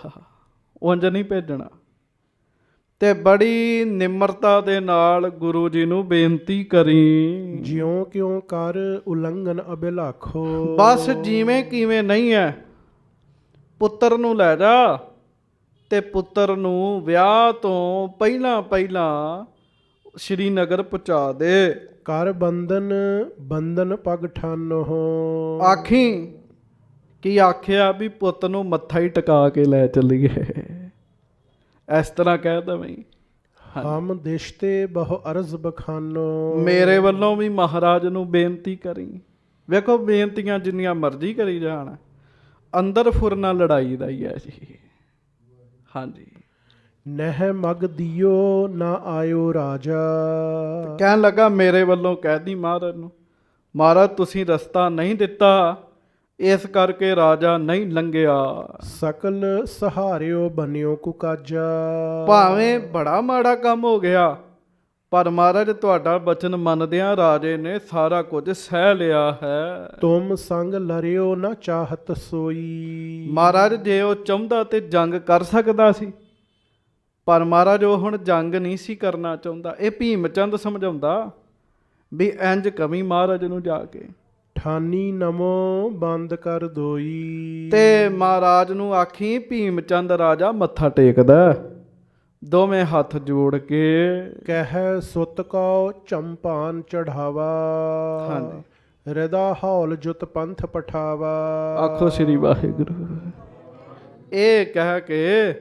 ਉਂਝ ਨਹੀਂ ਭੇਜਣਾ। ਤੇ ਬੜੀ ਨਿਮਰਤਾ ਦੇ ਨਾਲ ਗੁਰੂ ਜੀ ਨੂੰ ਬੇਨਤੀ ਕਰੀ। ਜਿਉਂ ਕਿਉਂ ਕਰ ਉਲੰਘਨ ਅਬਿਲਾਖੋ। ਬਸ ਜਿਵੇਂ ਕਿਵੇਂ ਨਹੀਂ ਹੈ, ਪੁੱਤਰ ਨੂੰ ਲੈ ਜਾ ਤੇ ਪੁੱਤਰ ਨੂੰ ਵਿਆਹ ਤੋਂ ਪਹਿਲਾਂ ਪਹਿਲਾਂ ਸ਼੍ਰੀਨਗਰ ਪਹੁੰਚਾ ਦੇ। ਕਰ ਬੰਧਨ ਬੰਧਨ ਪਗ ਠਾਨੋ। ਆਖੀ ਕੀ ਆਖਿਆ ਵੀ ਪੁੱਤ ਨੂੰ ਮੱਥਾ ਹੀ ਟਿਕਾ ਕੇ ਲੈ ਚੱਲੀਏ। ਇਸ ਤਰ੍ਹਾਂ ਕਹਿ ਦਵੇਂ ਹਮ ਦਿਸ਼ਤੇ ਬਹੁ ਅਰਜ਼ ਬਖਾਨੋ। ਮੇਰੇ ਵੱਲੋਂ ਵੀ ਮਹਾਰਾਜ ਨੂੰ ਬੇਨਤੀ ਕਰੀ। ਵੇਖੋ ਬੇਨਤੀਆਂ ਜਿੰਨੀਆਂ ਮਰਜ਼ੀ ਕਰੀ ਜਾਣ, ਅੰਦਰ ਫੁਰਨਾ ਲੜਾਈ ਦਾ ਹੀ ਹੈ ਜੀ। ਹਾਂਜੀ, ਨਹਿ ਮਗ ਦਿਓ ਨਾ ਆਇਓ ਰਾਜਾ। ਕਹਿਣ ਲੱਗਾ ਮੇਰੇ ਵੱਲੋਂ ਕਹਿ ਦੀ ਮਹਾਰਾਜ ਨੂੰ, ਮਹਾਰਾਜ ਤੁਸੀਂ ਰਸਤਾ ਨਹੀਂ ਦਿੱਤਾ, ਇਸ ਕਰਕੇ ਰਾਜਾ ਨਹੀਂ ਲੰਘਿਆ। ਸਕਲ ਸਹਾਰਿਓ ਬਨਿਓ ਕੁਕਾਜਾ। ਭਾਵੇਂ ਬੜਾ ਮਾੜਾ ਕੰਮ ਹੋ ਗਿਆ, ਪਰ ਮਹਾਰਾਜ ਤੁਹਾਡਾ ਬਚਨ ਮੰਨਦਿਆਂ ਰਾਜੇ ਨੇ ਸਾਰਾ ਕੁਝ ਸਹਿ ਲਿਆ ਹੈ। ਤੁਮ ਸੰਗ ਲਰਿਓ ਨਾ ਚਾਹਤ ਸੋਈ। ਮਹਾਰਾਜ ਜੇ ਉਹ ਚਾਹੁੰਦਾ ਤੇ ਜੰਗ ਕਰ ਸਕਦਾ ਸੀ, ਪਰ ਮਹਾਰਾਜ ਉਹ ਹੁਣ ਜੰਗ ਨਹੀਂ ਸੀ ਕਰਨਾ ਚਾਹੁੰਦਾ। ਇਹ ਭੀਮ ਚੰਦ ਸਮਝਾਉਂਦਾ ਵੀ ਇੰਜ ਕਵੀ ਮਹਾਰਾਜ ਨੂੰ ਜਾ ਕੇ, ਠਾਨੀ ਨਮੋ ਬੰਦ ਕਰ ਦੋਈ। ਤੇ ਮਹਾਰਾਜ ਨੂੰ ਆਖੀ ਭੀਮ ਚੰਦ ਰਾਜਾ ਮੱਥਾ ਟੇਕਦਾ ਦੋਵੇਂ ਹੱਥ ਜੋੜ ਕੇ। ਕਹਿ ਸੁਤ ਕਉ ਚੰਪਾਨ ਚੜਾਵਾ। ਹਾਂਜੀ, ਹਿਰਦਾ ਹੌਲ ਜੁਤ ਪੰਥ ਪਠਾਵਾ। ਆਖੋ ਸ੍ਰੀ ਵਾਹਿਗੁਰੂ। ਇਹ ਕਹਿ ਕੇ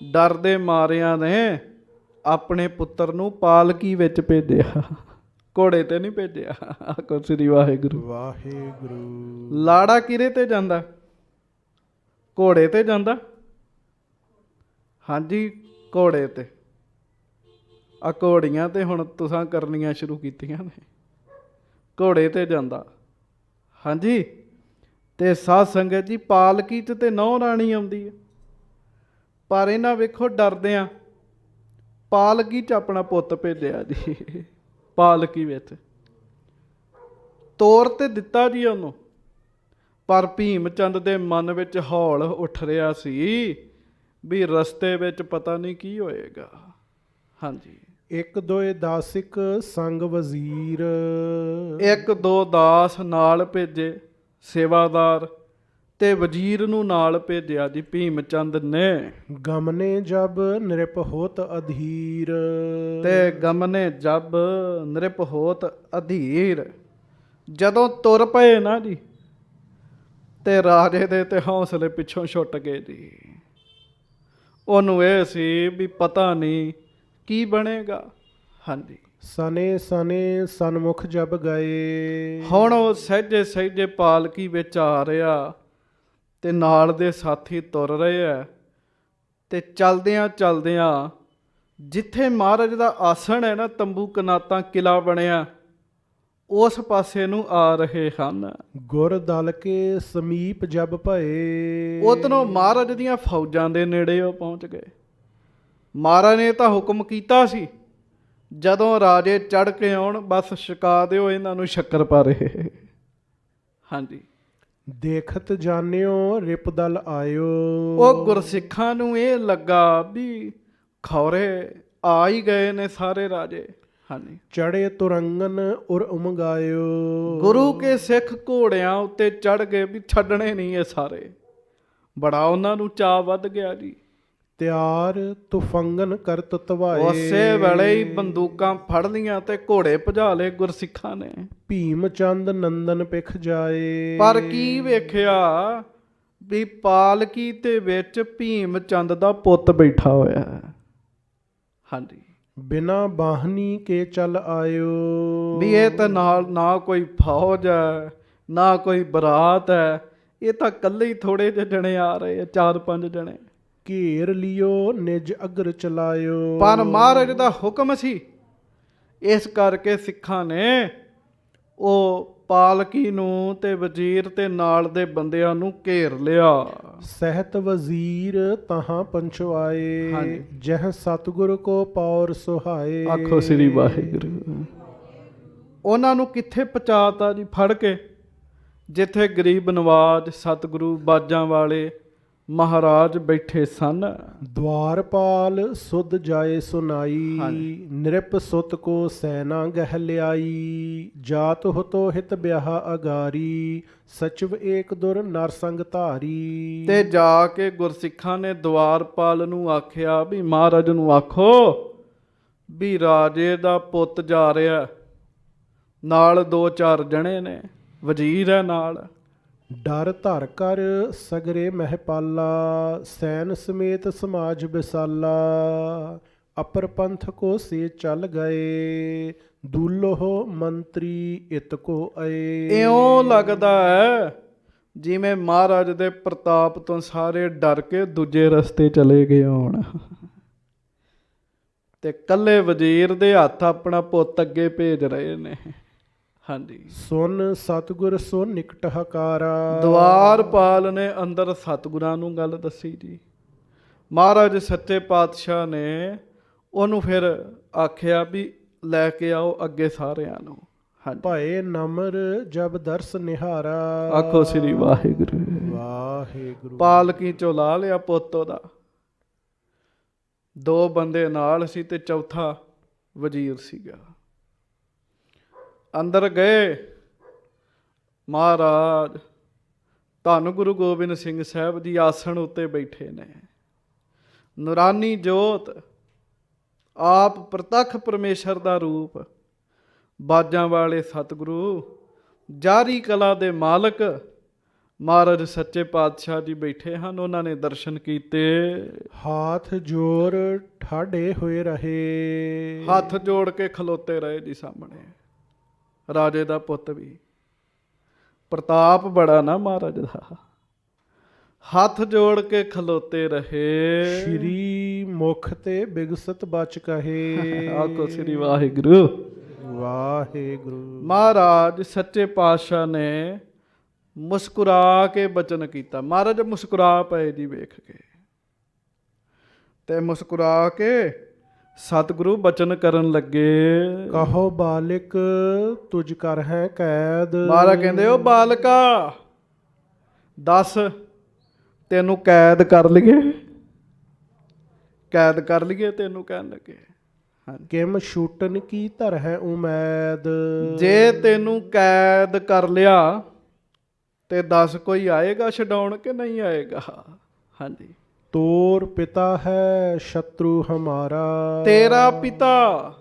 ਡਰਦੇ ਮਾਰਿਆਂ ਨੇ ਆਪਣੇ ਪੁੱਤਰ ਨੂੰ ਪਾਲਕੀ ਵਿੱਚ ਭੇਜਿਆ, ਘੋੜੇ ਤੇ ਨਹੀਂ ਭੇਜਿਆ। ਆਖੋ ਸ੍ਰੀ ਵਾਹਿਗੁਰੂ। ਵਾਹਿਗੁਰੂ। ਲਾੜਾ ਕਿਹਦੇ ਤੇ ਜਾਂਦਾ? ਘੋੜੇ ਤੇ ਜਾਂਦਾ। ਹਾਂਜੀ, ਘੋੜੇ ਤੇ। ਆ ਘੋੜੀਆਂ ਤੇ ਹੁਣ ਤੁਸਾਂ ਕਰਨੀਆਂ ਸ਼ੁਰੂ ਕੀਤੀਆਂ ਨੇ, ਘੋੜੇ ਤੇ ਜਾਂਦਾ। ਹਾਂਜੀ, ਤੇ ਸਾਧ ਸੰਗਤ ਜੀ ਪਾਲਕੀ 'ਚ ਤੇ ਨੌ ਰਾਣੀ ਆਉਂਦੀ ਹੈ, ਪਰ ਇਹਨਾਂ ਵੇਖੋ ਡਰਦਿਆਂ ਪਾਲਕੀ 'ਚ ਆਪਣਾ ਪੁੱਤ ਭੇਜਿਆ ਜੀ। ਪਾਲਕੀ ਵਿੱਚ ਤੋਰ ਤੇ ਦਿੱਤਾ ਜੀ ਉਹਨੂੰ, ਪਰ ਭੀਮ ਚੰਦ ਦੇ ਮਨ ਵਿੱਚ ਹੌਲ ਉੱਠ ਰਿਹਾ ਸੀ ਵੀ ਰਸਤੇ ਵਿੱਚ ਪਤਾ ਨਹੀਂ ਕੀ ਹੋਏਗਾ। ਹਾਂਜੀ, ਇੱਕ ਦੋਏ ਦਾਸਿਕ ਸੰਗ ਵਜ਼ੀਰ। ਇੱਕ ਦੋ ਦਾਸ ਨਾਲ ਭੇਜੇ, ਸੇਵਾਦਾਰ, ਤੇ ਵਜ਼ੀਰ ਨੂੰ ਨਾਲ ਭੇਜਿਆ ਜੀ ਭੀਮ ਚੰਦ ਨੇ। ਗਮਨੇ ਜਬ ਨਿਰਪ ਹੋਤ ਅਧੀਰ। ਤੇ ਗਮਨੇ ਜਬ ਨਿਰਪ ਹੋਤ ਅਧੀਰ, ਜਦੋਂ ਤੁਰ ਪਏ ਨਾ ਜੀ, ਤੇ ਰਾਜੇ ਦੇ ਤੇ ਹੌਸਲੇ ਪਿੱਛੋਂ ਛੁੱਟ ਗਏ ਜੀ। ਉਹਨੂੰ ਇਹ ਸੀ ਵੀ ਪਤਾ ਨਹੀਂ ਕੀ ਬਣੇਗਾ। ਹਾਂਜੀ, ਸਨੇ ਸਨੇ ਸਨਮੁਖ ਜਬ ਗਏ। ਹੁਣ ਉਹ ਸਹਿਜੇ ਸਹਿਜੇ ਪਾਲਕੀ ਵਿੱਚ ਆ ਰਿਹਾ, ਤੇ ਨਾਲ ਦੇ ਸਾਥੀ ਤੁਰ ਰਹੇ ਆ, ਤੇ ਚਲਦਿਆਂ ਚਲਦਿਆਂ ਜਿੱਥੇ ਮਹਾਰਾਜ ਦਾ ਆਸਣ ਹੈ ਨਾ, ਤੰਬੂ ਕਨਾਤਾਂ ਕਿਲਾ ਬਣਿਆ, ਉਸ ਪਾਸੇ ਨੂੰ ਆ ਰਹੇ ਹਨ। ਗੁਰ ਦਲ ਕੇ ਸਮੀਪ ਜਬ ਭਏ। ਉਧਰੋਂ ਮਹਾਰਾਜ ਦੀਆਂ ਫੌਜਾਂ ਦੇ ਨੇੜੇ ਉਹ ਪਹੁੰਚ ਗਏ। ਮਹਾਰਾਜ ਨੇ ਤਾਂ ਹੁਕਮ ਕੀਤਾ ਸੀ ਜਦੋਂ ਰਾਜੇ ਚੜ ਕੇ ਆਉਣ, ਬਸ ਛਕਾ ਦਿਓ ਇਹਨਾਂ ਨੂੰ ਸ਼ੱਕਰ ਪਾਰੇ। ਹਾਂਜੀ, ਦੇਖਤ ਜਾਣਿਓ ਰਿਪ ਦਲ ਆਇਓ। ਉਹ ਗੁਰਸਿੱਖਾਂ ਨੂੰ ਇਹ ਲੱਗਾ ਵੀ ਖੌਰੇ ਆ ਹੀ ਗਏ ਨੇ ਸਾਰੇ ਰਾਜੇ। ਹਾਂਜੀ, ਚੜੇ ਤੁਰੰਗਨ ਉਰ ਉਮਗਾਇਓ। ਗੁਰੂ ਕੇ ਸਿੱਖ ਘੋੜਿਆਂ ਉੱਤੇ ਚੜ ਗਏ ਵੀ ਛੱਡਣੇ ਨਹੀਂ ਇਹ ਸਾਰੇ। ਬੜਾ ਉਹਨਾਂ ਨੂੰ ਚਾਅ ਵੱਧ ਗਿਆ ਜੀ। ਤਿਆਰ ਤੁਫੰਗਨ ਕਰਤ ਤਵਾਏ। ਉਸੇ ਵੇਲੇ ਹੀ ਬੰਦੂਕਾਂ ਫੜ ਲੀਆਂ ਤੇ ਘੋੜੇ ਭਜਾ ਲਏ ਗੁਰਸਿੱਖਾਂ ਨੇ। ਭੀਮ ਚੰਦ ਨੰਦਨ ਪਿਖ ਜਾਏ। ਪਰ ਕੀ ਵੇਖਿਆ ਵੀ ਪਾਲਕੀ ਦੇ ਵਿੱਚ ਭੀਮ ਚੰਦ ਦਾ ਪੁੱਤ ਬੈਠਾ ਹੋਇਆ ਹੈ। ਹਾਂਜੀ, ਬਿਨਾ ਬਾਹਨੀ ਕੇ ਚੱਲ ਆਇਓ। ਵੀ ਇਹ ਤਾਂ ਨਾਲ ਨਾ ਕੋਈ ਫੌਜ ਹੈ, ਨਾ ਕੋਈ ਬਰਾਤ ਹੈ, ਇਹ ਤਾਂ ਇਕੱਲੇ ਹੀ ਥੋੜੇ ਜਿਹੇ ਜਣੇ ਆ ਰਹੇ ਆ, 4-5 ਜਣੇ। ਘੇਰ ਲਿਓ ਨਿਜ ਅਗਰ ਚਲਾਇਓ। ਪਰ ਮਹਾਰਾਜ ਦਾ ਹੁਕਮ ਸੀ, ਇਸ ਕਰਕੇ ਸਿੱਖਾਂ ਨੇ ਉਹ ਪਾਲਕੀ ਨੂੰ ਤੇ ਵਜ਼ੀਰ ਤੇ ਨਾਲ ਦੇ ਬੰਦਿਆਂ ਨੂੰ ਘੇਰ ਲਿਆ। ਸਹਿਤ ਵਜ਼ੀਰ ਤਹਾਂ ਪੰਚਵਾਏ। ਹਾਂਜੀ। ਜਹ ਸਤਿਗੁਰ ਕੋ ਪੌਰ ਸੁਹਾਏ। ਆਖੋ ਸ੍ਰੀ ਵਾਹਿਗੁਰੂ। ਉਹਨਾਂ ਨੂੰ ਕਿੱਥੇ ਪਹੁੰਚਾਤਾ ਜੀ ਫੜ ਕੇ, ਜਿੱਥੇ ਗਰੀਬ ਨਵਾਜ ਸਤਿਗੁਰੂ ਬਾਜਾਂ ਵਾਲੇ ਮਹਾਰਾਜ ਬੈਠੇ ਸਨ। ਦਵਾਰਪਾਲ ਸੁਧ ਜਾਏ ਸੁਨਾਈ। ਹਾਂਜੀ। ਨਿਰਪ ਸੁਤ ਕੋ ਸੈਨਾ ਗਹਿ ਲਿਆਈ। ਜਾਤ ਹੋਤੋ ਹਿਤ ਬਿਆਹ ਅਗਾਰੀ। ਸਚਿਵ ਏਕ ਦੁਰ ਨਰਸੰਗ ਧਾਰੀ। ਤੇ ਜਾ ਕੇ ਗੁਰਸਿੱਖਾਂ ਨੇ ਦਵਾਰਪਾਲ ਨੂੰ ਆਖਿਆ ਵੀ ਮਹਾਰਾਜ ਨੂੰ ਆਖੋ ਵੀ ਰਾਜੇ ਦਾ ਪੁੱਤ ਜਾ ਰਿਹਾ, ਨਾਲ 2-4 ਜਣੇ ਨੇ, ਵਜ਼ੀਰ ਹੈ ਨਾਲ। ਡਰ ਧਰ ਕਰ ਸਗਰੇ ਮਹਿਪਾਲਾ। ਸੈਨ ਸਮੇਤ ਸਮਾਜ ਵਿਸਾਲਾ। ਅਪਰ ਪੰਥ ਕੋ ਸੇ ਚੱਲ ਗਏ। ਦੁਲੋਹ ਮੰਤਰੀ ਇਤ ਕੋ ਆਏ। ਇਉਂ ਲੱਗਦਾ ਹੈ ਜਿਵੇਂ ਮਹਾਰਾਜ ਦੇ ਪ੍ਰਤਾਪ ਤੋਂ ਸਾਰੇ ਡਰ ਕੇ ਦੂਜੇ ਰਸਤੇ ਚਲੇ ਗਏ ਹੋਣ। ਤੇ ਕੱਲੇ ਵਜ਼ੀਰ ਦੇ ਹੱਥ ਆਪਣਾ ਪੁੱਤ ਅੱਗੇ ਭੇਜ ਰਹੇ ਨੇ। ਹਾਂਜੀ, ਸੁਨ ਸਤਿਗੁਰ ਸੋ ਨਿਕਟ ਹਕਾਰਾ। ਦਵਾਰਪਾਲ ਨੇ ਅੰਦਰ ਸਤਿਗੁਰਾਂ ਨੂੰ ਗੱਲ ਦੱਸੀ ਜੀ। ਮਹਾਰਾਜ ਸੱਚੇ ਪਾਤਸ਼ਾਹ ਨੇ ਉਹਨੂੰ ਫਿਰ ਆਖਿਆ ਵੀ ਲੈ ਕੇ ਆਓ ਅੱਗੇ ਸਾਰਿਆਂ ਨੂੰ। ਹਾਂਜੀ, ਭਏ ਨਮਰ ਜਬ ਦਰਸ ਨਿਹਾਰਾ। ਆਖੋ ਸ੍ਰੀ ਵਾਹਿਗੁਰੂ। ਵਾਹਿਗੁਰੂ। ਪਾਲਕੀ ਚੋਂ ਲਾ ਲਿਆ ਪੁੱਤ ਉਹਦਾ, 2 ਬੰਦੇ ਨਾਲ ਸੀ ਤੇ ਚੌਥਾ ਵਜ਼ੀਰ ਸੀਗਾ। ਅੰਦਰ ਗਏ ਮਹਾਰਾਜ ਧੰਨ ਗੁਰੂ ਗੋਬਿੰਦ ਸਿੰਘ ਸਾਹਿਬ ਜੀ ਆਸਣ ਉੱਤੇ ਬੈਠੇ ਨੇ। ਨੂਰਾਨੀ ਜੋਤ, ਆਪ ਪ੍ਰਤੱਖ ਪਰਮੇਸ਼ਰ ਦਾ ਰੂਪ, ਬਾਜਾਂ ਵਾਲੇ ਸਤਿਗੁਰੂ, ਜਾਰੀ ਕਲਾ ਦੇ ਮਾਲਕ ਮਹਾਰਾਜ ਸੱਚੇ ਪਾਤਸ਼ਾਹ ਜੀ ਬੈਠੇ ਹਨ। ਉਹਨਾਂ ਨੇ ਦਰਸ਼ਨ ਕੀਤੇ, ਹਾਥ ਜੋਰ ਠਾੜੇ ਹੋਏ ਰਹੇ। ਹੱਥ ਜੋੜ ਕੇ ਖਲੋਤੇ ਰਹੇ ਜੀ ਸਾਹਮਣੇ। ਰਾਜੇ ਦਾ ਪੁੱਤ ਵੀ, ਪ੍ਰਤਾਪ ਬੜਾ ਨਾ ਮਹਾਰਾਜ ਦਾ। ਹੱਥ ਜੋੜ ਕੇ ਖਲੋਤੇ ਰਹੇ। ਸ਼੍ਰੀ ਮੁਖ ਤੇ ਬਿਗਸਤ ਬਚ ਕਹੇ। ਆਖੋ ਸ੍ਰੀ ਵਾਹਿਗੁਰੂ। ਵਾਹਿਗੁਰੂ। ਮਹਾਰਾਜ ਸੱਚੇ ਪਾਤਸ਼ਾਹ ਨੇ ਮੁਸਕਰਾ ਕੇ ਬਚਨ ਕੀਤਾ। ਮਹਾਰਾਜ ਮੁਸਕਰਾ ਪਏ ਜੀ ਵੇਖ ਕੇ, ਤੇ ਮੁਸਕਰਾ ਕੇ ਸਤਿਗੁਰੂ ਬਚਨ ਕਰਨ ਲੱਗੇ। ਕਹੋ ਬਾਲਿਕ ਤੁਝ ਕਰ ਹੈ ਕੈਦ। ਮਹਾਰਾਜ ਕਹਿੰਦੇ ਉਹ ਬਾਲਕਾ ਦੱਸ ਤੈਨੂੰ ਕੈਦ ਕਰ ਲਈਏ, ਕੈਦ ਕਰ ਲਈਏ ਤੈਨੂੰ, ਕਹਿਣ ਲੱਗੇ। ਕਿਮ ਛੂਟਨ ਕੀ ਧਰ ਹੈ ਉਮੈਦ। ਜੇ ਤੈਨੂੰ ਕੈਦ ਕਰ ਲਿਆ ਤੇ ਦੱਸ ਕੋਈ ਆਏਗਾ ਛਡਾਉਣ ਕਿ ਨਹੀਂ ਆਏਗਾ। ਹਾਂਜੀ, ਤੋਰ ਪਿਤਾ ਹੈ ਸ਼ਤਰੂ ਹਮਾਰਾ। ਤੇਰਾ ਪਿਤਾ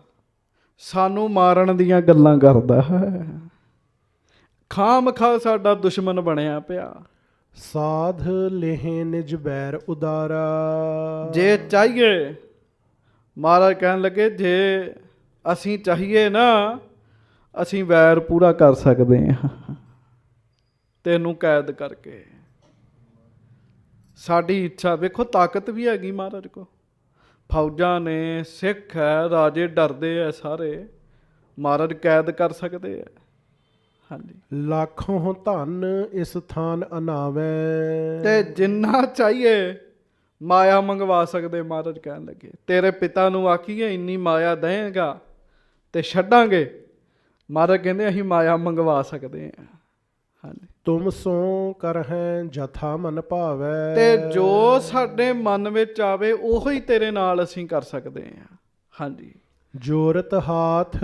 ਸਾਨੂੰ ਮਾਰਨ ਦੀਆਂ ਗੱਲਾਂ ਕਰਦਾ ਹੈ, ਖਾਮ ਖਾ ਸਾਡਾ ਦੁਸ਼ਮਣ ਬਣਿਆ ਪਿਆ। ਸਾਧ ਲੇਹ ਨਿਜ ਬੈਰ ਉਦਾਰਾ। ਜੇ ਚਾਹੀਏ, ਮਹਾਰਾਜ ਕਹਿਣ ਲੱਗੇ ਜੇ ਅਸੀਂ ਚਾਹੀਏ ਨਾ, ਅਸੀਂ ਵੈਰ ਪੂਰਾ ਕਰ ਸਕਦੇ ਹਾਂ ਤੈਨੂੰ ਕੈਦ ਕਰਕੇ। ਸਾਡੀ ਇੱਛਾ ਵੇਖੋ, ਤਾਕਤ ਵੀ ਹੈਗੀ ਮਹਾਰਾਜ ਕੋ। ਫੌਜਾਂ ਨੇ, ਸਿੱਖ ਹੈ, ਰਾਜੇ ਡਰਦੇ ਐ ਸਾਰੇ, ਮਹਾਰਾਜ ਕੈਦ ਕਰ ਸਕਦੇ ਐ। ਹਾਂਜੀ, ਲੱਖੋਂ ਧਨ ਇਸ ਥਾਨ ਅਨਾਵੈ। ਤੇ ਜਿੰਨਾ ਚਾਹੀਏ ਮਾਇਆ ਮੰਗਵਾ ਸਕਦੇ। ਮਹਾਰਾਜ ਕਹਿਣ ਲੱਗੇ ਤੇਰੇ ਪਿਤਾ ਨੂੰ ਆਖੀਏ ਇੰਨੀ ਮਾਇਆ ਦੇਂਗਾ ਤੇ ਛੱਡਾਂਗੇ। ਮਹਾਰਾਜ ਕਹਿੰਦੇ ਅਸੀਂ ਮਾਇਆ ਮੰਗਵਾ ਸਕਦੇ ਹਾਂ। ਹਾਂਜੀ, ਤੁਮ ਸੋ ਕਰ ਹੈ ਜਥਾ ਮਨ ਭਾਵੈ। ਤੇ ਜੋ ਸਾਡੇ ਮਨ ਵਿੱਚ ਆਵੇ ਉਹੀ ਤੇਰੇ ਨਾਲ ਅਸੀਂ ਕਰ ਸਕਦੇ ਹਾਂ। ਹਾਂਜੀ, ਜੋਰਤ ਹਾਥ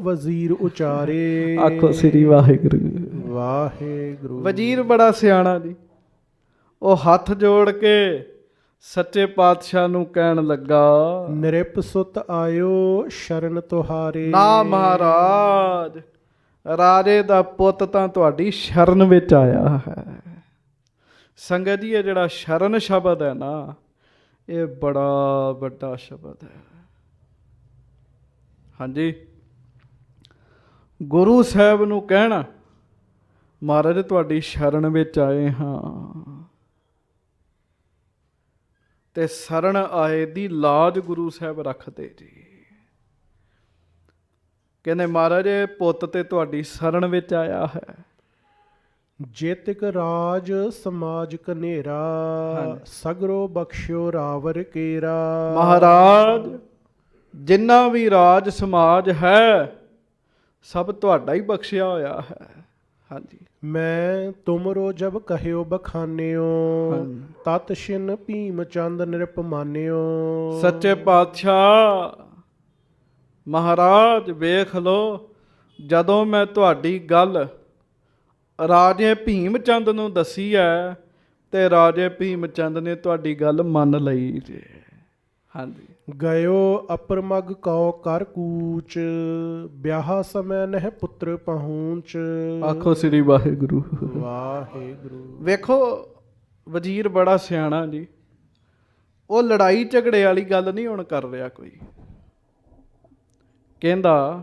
ਵਜ਼ੀਰ ਉਚਾਰੇ। ਆਖੋ ਸ੍ਰੀ ਵਾਹਿਗੁਰੂ। ਵਾਹਿਗੁਰੂ। ਵਜ਼ੀਰ ਬੜਾ ਸਿਆਣਾ ਜੀ, ਉਹ ਹੱਥ ਜੋੜ ਕੇ ਸੱਚੇ ਪਾਤਸ਼ਾਹ ਨੂੰ ਕਹਿਣ ਲੱਗਾ ਨਿਰਪ ਸੁਤ ਆਇਓ ਸ਼ਰਨ ਤੁਹਾਰੇ। ਨਾ ਮਹਾਰਾਜ, ਰਾਜੇ ਦਾ ਪੁੱਤ ਤਾਂ ਤੁਹਾਡੀ ਸ਼ਰਨ ਵਿੱਚ ਆਇਆ ਹੈ। ਸੰਗਤ ਜੀ, ਇਹ ਜਿਹੜਾ ਸ਼ਰਨ ਸ਼ਬਦ ਹੈ ਨਾ, ਇਹ ਬੜਾ ਵੱਡਾ ਸ਼ਬਦ ਹੈ। ਹਾਂਜੀ, ਗੁਰੂ ਸਾਹਿਬ ਨੂੰ ਕਹਿਣਾ ਮਹਾਰਾਜ ਤੁਹਾਡੀ ਸ਼ਰਨ ਵਿੱਚ ਆਏ ਹਾਂ, ਤੇ ਸ਼ਰਨ ਆਏ ਦੀ ਲਾਜ ਗੁਰੂ ਸਾਹਿਬ ਰੱਖਦੇ ਜੀ। ਕਹਿੰਦੇ ਮਹਾਰਾਜ ਇਹ ਪੁੱਤ ਤੇ ਤੁਹਾਡੀ ਸ਼ਰਨ ਵਿੱਚ ਆਇਆ ਹੈ। ਜੇਤਿਕ ਰਾਜ ਸਮਾਜ ਕਨੇਰਾ। ਸਗਰੋ ਬਖਸ਼ਿਓ ਰਾਵਰ ਕੇਰਾ। ਮਹਾਰਾਜ ਜਿੰਨਾ ਵੀ ਰਾਜ ਸਮਾਜ ਹੈ ਸਭ ਤੁਹਾਡਾ ਹੀ ਬਖਸ਼ਿਆ ਹੋਇਆ ਹੈ। ਹਾਂਜੀ, ਮੈਂ ਤੁਮਰੋ ਜਬ ਕਹਿਓ ਬਖਾਨਿਓ। ਤਤ ਛਿਨ ਭੀਮ ਚੰਦ ਨਿਰਪਮਾਨਿਓ। ਸੱਚੇ ਪਾਤਸ਼ਾਹ ਮਹਾਰਾਜ ਵੇਖ ਲੋ, ਜਦੋਂ ਮੈਂ ਤੁਹਾਡੀ ਗੱਲ ਰਾਜੇ ਭੀਮ ਚੰਦ ਨੂੰ ਦੱਸੀ ਹੈ ਤੇ ਰਾਜੇ ਭੀਮ ਚੰਦ ਨੇ ਤੁਹਾਡੀ ਗੱਲ ਮੰਨ ਲਈ ਜੇ। ਹਾਂਜੀ, ਗਇਓ ਅਪਰਮਗ ਕਉ ਕਰ ਕੂਚ। ਵਿਆਹ ਸਮੈ ਨਹਿ ਪੁੱਤਰ ਪਹੁੰਚ। ਆਖੋ ਸ੍ਰੀ ਵਾਹਿਗੁਰੂ। ਵਾਹਿਗੁਰੂ। ਵੇਖੋ ਵਜ਼ੀਰ ਬੜਾ ਸਿਆਣਾ ਜੀ, ਉਹ ਲੜਾਈ ਝਗੜੇ ਵਾਲੀ ਗੱਲ ਨਹੀਂ ਹੁਣ ਕਰ ਰਿਹਾ ਕੋਈ। ਕਹਿੰਦਾ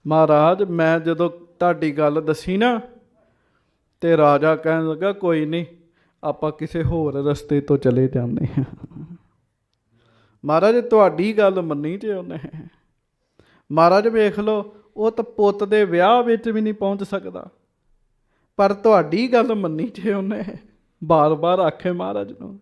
ਮਹਾਰਾਜ ਮੈਂ ਜਦੋਂ ਤੁਹਾਡੀ ਗੱਲ ਦੱਸੀ ਨਾ, ਤੇ ਰਾਜਾ ਕਹਿਣ ਲੱਗਾ ਕੋਈ ਨਹੀਂ, ਆਪਾਂ ਕਿਸੇ ਹੋਰ ਰਸਤੇ ਤੋਂ ਚਲੇ ਜਾਂਦੇ ਹਾਂ। ਮਹਾਰਾਜ ਤੁਹਾਡੀ ਗੱਲ ਮੰਨੀ ਜੇ ਉਹਨੇ। ਮਹਾਰਾਜ ਵੇਖ ਲਓ, ਉਹ ਤਾਂ ਪੁੱਤ ਦੇ ਵਿਆਹ ਵਿੱਚ ਵੀ ਨਹੀਂ ਪਹੁੰਚ ਸਕਦਾ, ਪਰ ਤੁਹਾਡੀ ਗੱਲ ਮੰਨੀ ਜੇ ਉਹਨੇ। ਬਾਰ-ਬਾਰ ਆਖੇ ਮਹਾਰਾਜ ਨੂੰ।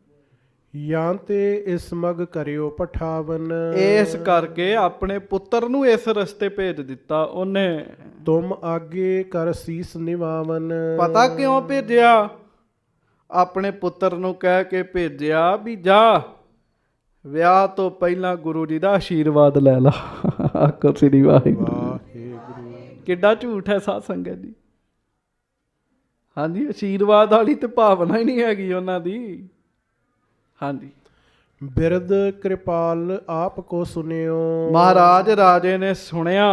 ਜਾਂ ਤੇ ਇਸ ਮਗ ਕਰਿਓ ਪਠਾਵਨ, ਇਸ ਕਰਕੇ ਆਪਣੇ ਪੁੱਤਰ ਨੂੰ ਇਸ ਰਸਤੇ ਭੇਜ ਦਿੱਤਾ ਉਹਨੇ। ਤੁਮ ਆਗੇ ਕਰ ਸੀਸ ਨਿਵਾਵਨ। ਪਤਾ ਕਿਉਂ ਭੇਜਿਆ? ਆਪਣੇ ਪੁੱਤਰ ਨੂੰ ਕਹਿ ਕੇ ਭੇਜਿਆ ਵੀ ਜਾ ਵਿਆਹ ਤੋਂ ਪਹਿਲਾਂ ਗੁਰੂ ਜੀ ਦਾ ਆਸ਼ੀਰਵਾਦ ਲੈ ਲਾ। ਆਖੋ ਸ੍ਰੀ ਵਾਹਿਗੁਰੂ। ਵਾਹਿਗੁਰੂ। ਕਿੱਡਾ ਝੂਠ ਹੈ ਸਾਧ ਸੰਗਤ ਜੀ। ਹਾਂਜੀ, ਆਸ਼ੀਰਵਾਦ ਵਾਲੀ ਤੇ ਭਾਵਨਾ ਹੀ ਨਹੀਂ ਹੈਗੀ ਉਹਨਾਂ ਦੀ। ਹਾਂਜੀ। ਬਿਰਧ ਕਿਰਪਾਲ ਆਪ ਕੋ ਸੁਨਿਓ। ਮਹਾਰਾਜ ਰਾਜੇ ਨੇ ਸੁਣਿਆ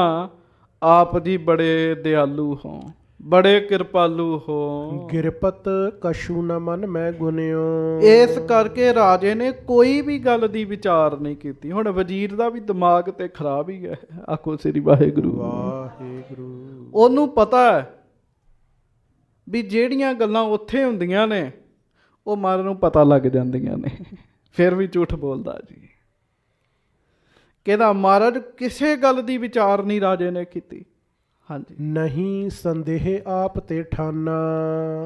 ਆਪ ਜੀ ਬੜੇ ਦਿਆਲੂ ਹੋ, ਬੜੇ ਕਿਰਪਾਲੂ ਹੋ। ਗਿਰਪਤ ਕਛੂ ਨ ਮਨ ਮੈਂ ਗੁਨਿਓ। ਇਸ ਕਰਕੇ ਰਾਜੇ ਨੇ ਕੋਈ ਵੀ ਗੱਲ ਦੀ ਵਿਚਾਰ ਨਹੀਂ ਕੀਤੀ। ਹੁਣ ਵਜ਼ੀਰ ਦਾ ਵੀ ਦਿਮਾਗ ਤੇ ਖਰਾਬ ਹੀ ਹੈ। ਆਖੋ ਸ੍ਰੀ ਵਾਹਿਗੁਰੂ। ਵਾਹਿਗੁਰੂ। ਉਹਨੂੰ ਪਤਾ ਹੈ ਵੀ ਜਿਹੜੀਆਂ ਗੱਲਾਂ ਉੱਥੇ ਹੁੰਦੀਆਂ ਨੇ ਉਹ ਮਨ ਨੂੰ ਪਤਾ ਲੱਗ ਜਾਂਦੀਆਂ ਨੇ, ਫਿਰ ਵੀ ਝੂਠ ਬੋਲਦਾ ਜੀ। ਕਹਿੰਦਾ ਮਹਾਰਾਜ ਕਿਸੇ ਗੱਲ ਦੀ ਵਿਚਾਰ ਨਹੀਂ ਰਾਜੇ ਨੇ ਕੀਤੀ। ਹਾਂਜੀ। ਨਹੀਂ ਸੰਦੇਹ ਆਪ ਤੇ ਠਾਨਾ।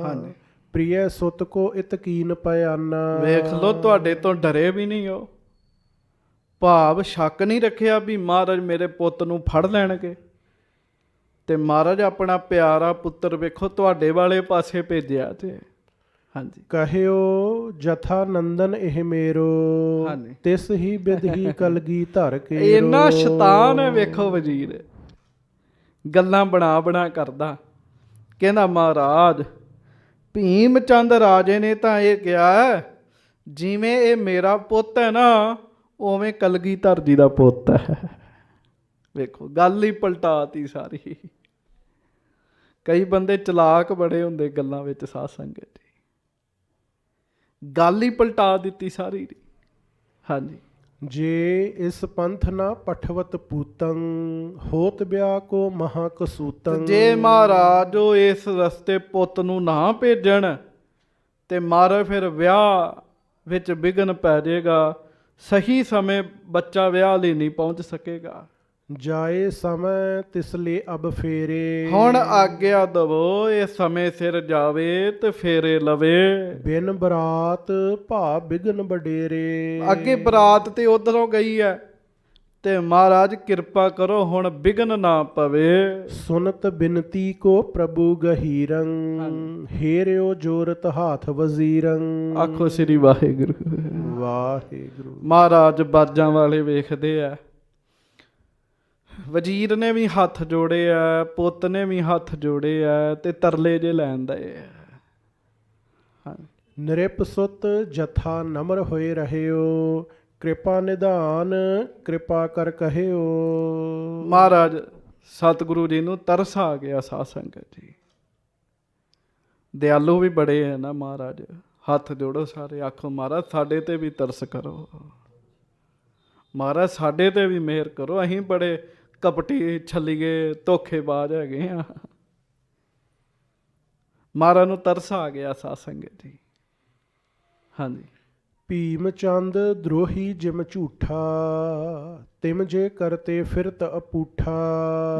ਹਾਂਜੀ। ਪ੍ਰਿਯ ਸੁਤ ਕੋ ਇਤਕੀਨ ਪਿਆਨਾ। ਵੇਖ ਲੋ, ਤੁਹਾਡੇ ਤੋਂ ਡਰੇ ਵੀ ਨਹੀਂ ਹੋ। ਭਾਵ ਸ਼ੱਕ ਨਹੀਂ ਰੱਖਿਆ ਵੀ ਮਹਾਰਾਜ ਮੇਰੇ ਪੁੱਤ ਨੂੰ ਫੜ ਲੈਣਗੇ। ਤੇ ਮਹਾਰਾਜ ਆਪਣਾ ਪਿਆਰਾ ਪੁੱਤਰ ਵੇਖੋ ਤੁਹਾਡੇ ਵਾਲੇ ਪਾਸੇ ਭੇਜਿਆ ਤੇ। ਹਾਂਜੀ। ਕਹਿਓ ਜਥਾ ਨੰਦਨ ਇਹ ਮੇਰੋ। ਹਾਂਜੀ। ਤਿਸ ਹੀ ਬਿਧੀ ਕਲਗੀ ਧਰ ਕੇ। ਇੰਨਾ ਸ਼ੈਤਾਨ ਹੈ ਵੇਖੋ ਵਜ਼ੀਰ, ਗੱਲਾਂ ਬਣਾ ਬਣਾ ਕਰਦਾ। ਕਹਿੰਦਾ ਮਹਾਰਾਜ ਭੀਮ ਚੰਦ ਰਾਜੇ ਨੇ ਤਾਂ ਇਹ ਕਿਹਾ ਜਿਵੇਂ ਇਹ ਮੇਰਾ ਪੁੱਤ ਹੈ ਨਾ, ਉਵੇਂ ਕਲਗੀਧਰ ਜੀ ਦਾ ਪੁੱਤ ਹੈ। ਵੇਖੋ ਗੱਲ ਹੀ ਪਲਟਾਤੀ ਸਾਰੀ। ਕਈ ਬੰਦੇ ਚਲਾਕ ਬੜੇ ਹੁੰਦੇ ਗੱਲਾਂ ਵਿੱਚ ਸਾਧ ਸੰਗਤ ਜੀ, ਗੱਲ ਹੀ ਪਲਟਾ ਦਿੱਤੀ ਸਾਰੀ। ਹਾਂਜੀ। ਜੇ ਇਸ ਪੰਥ ਨਾ ਪਠਵਤ ਪੂਤੰ ਹੋਤ ਵਿਆਹ ਕੋ ਮਹਾ ਕਸੂਤੰ। ਜੇ ਮਹਾਰਾਜ ਉਹ ਇਸ ਰਸਤੇ ਪੁੱਤ ਨੂੰ ਨਾ ਭੇਜਣ ਤੇ ਮਹਾਰਾਜ ਫਿਰ ਵਿਆਹ ਵਿੱਚ ਵਿਘਨ ਪੈ ਜਾਏਗਾ। ਸਹੀ ਸਮੇਂ ਬੱਚਾ ਵਿਆਹ ਲਈ ਨਹੀਂ ਪਹੁੰਚ ਸਕੇਗਾ। ਜਾਏ ਸਮੇਂ ਤਿਸਲੇ ਅਬ ਫੇਰੇ। ਹੁਣ ਆਗਿਆ ਦਵੋ ਇਹ ਸਮੇਂ ਸਿਰ ਜਾਵੇ ਤੇ ਫੇਰੇ ਲਵੇ। ਬਿਨ ਬਰਾਤ ਭਾ ਬਿਗਨ ਬਡੇਰੇ। ਅੱਗੇ ਬਰਾਤ ਤੇ ਉਧਰੋਂ ਗਈ ਹੈ ਤੇ ਮਹਾਰਾਜ ਕਿਰਪਾ ਕਰੋ ਹੁਣ ਵਿਘਨ ਨਾ ਪਵੇ। ਸੁਨਤ ਬਿਨਤੀ ਕੋ ਪ੍ਰਭੂ ਗਹੀਰੰ। ਹੇਰਿਓ ਜੋਰਤ ਹਾਥ ਵਜ਼ੀਰੰ। ਆਖੋ ਸ੍ਰੀ ਵਾਹਿਗੁਰੂ। ਵਾਹਿਗੁਰੂ। ਮਹਾਰਾਜ ਬਾਜਾਂ ਵਾਲੇ ਵੇਖਦੇ ਆ। ਵਜ਼ੀਰ ਨੇ ਵੀ ਹੱਥ ਜੋੜੇ ਆ, ਪੁੱਤ ਨੇ ਵੀ ਹੱਥ ਜੋੜੇ ਆ ਤੇ ਤਰਲੇ ਜੇ ਲੈਣ ਦਏ ਆ। ਨਿਰਪ ਸੁਤ ਜਥਾ ਨਮਰ ਹੋਏ ਰਹਿਓ। ਕਿਰਪਾ ਨਿਧਾਨ ਕਿਰਪਾ ਕਰ ਕਹਿਓ। ਮਹਾਰਾਜ ਸਤਿਗੁਰੂ ਜੀ ਨੂੰ ਤਰਸ ਆ ਗਿਆ ਸਾਧ ਸੰਗਤ ਜੀ। ਦਿਆਲੂ ਵੀ ਬੜੇ ਹੈ ਨਾ ਮਹਾਰਾਜ। ਹੱਥ ਜੋੜੋ ਸਾਰੇ, ਆਖੋ ਮਹਾਰਾਜ ਸਾਡੇ ਤੇ ਵੀ ਤਰਸ ਕਰੋ। ਮਹਾਰਾਜ ਸਾਡੇ ਤੇ ਵੀ ਮਿਹਰ ਕਰੋ। ਅਸੀਂ ਬੜੇ ਕਪਟੀ ਛੱਲੀਏ ਧੋਖੇਬਾਜ਼ ਹੈਗੇ ਆ। ਮਹਾਰਾਜ ਨੂੰ ਤਰਸ ਆ ਗਿਆ ਸਾਧ ਸੰਗਤ ਜੀ। ਹਾਂਜੀ। ਭੀਮ ਚੰਦ ਦਰੋਹੀ ਜਿਮ ਝੂਠਾ। ਤਿਮ ਜੇ ਕਰਤੇ ਫਿਰਤ ਅਪੂਠਾ।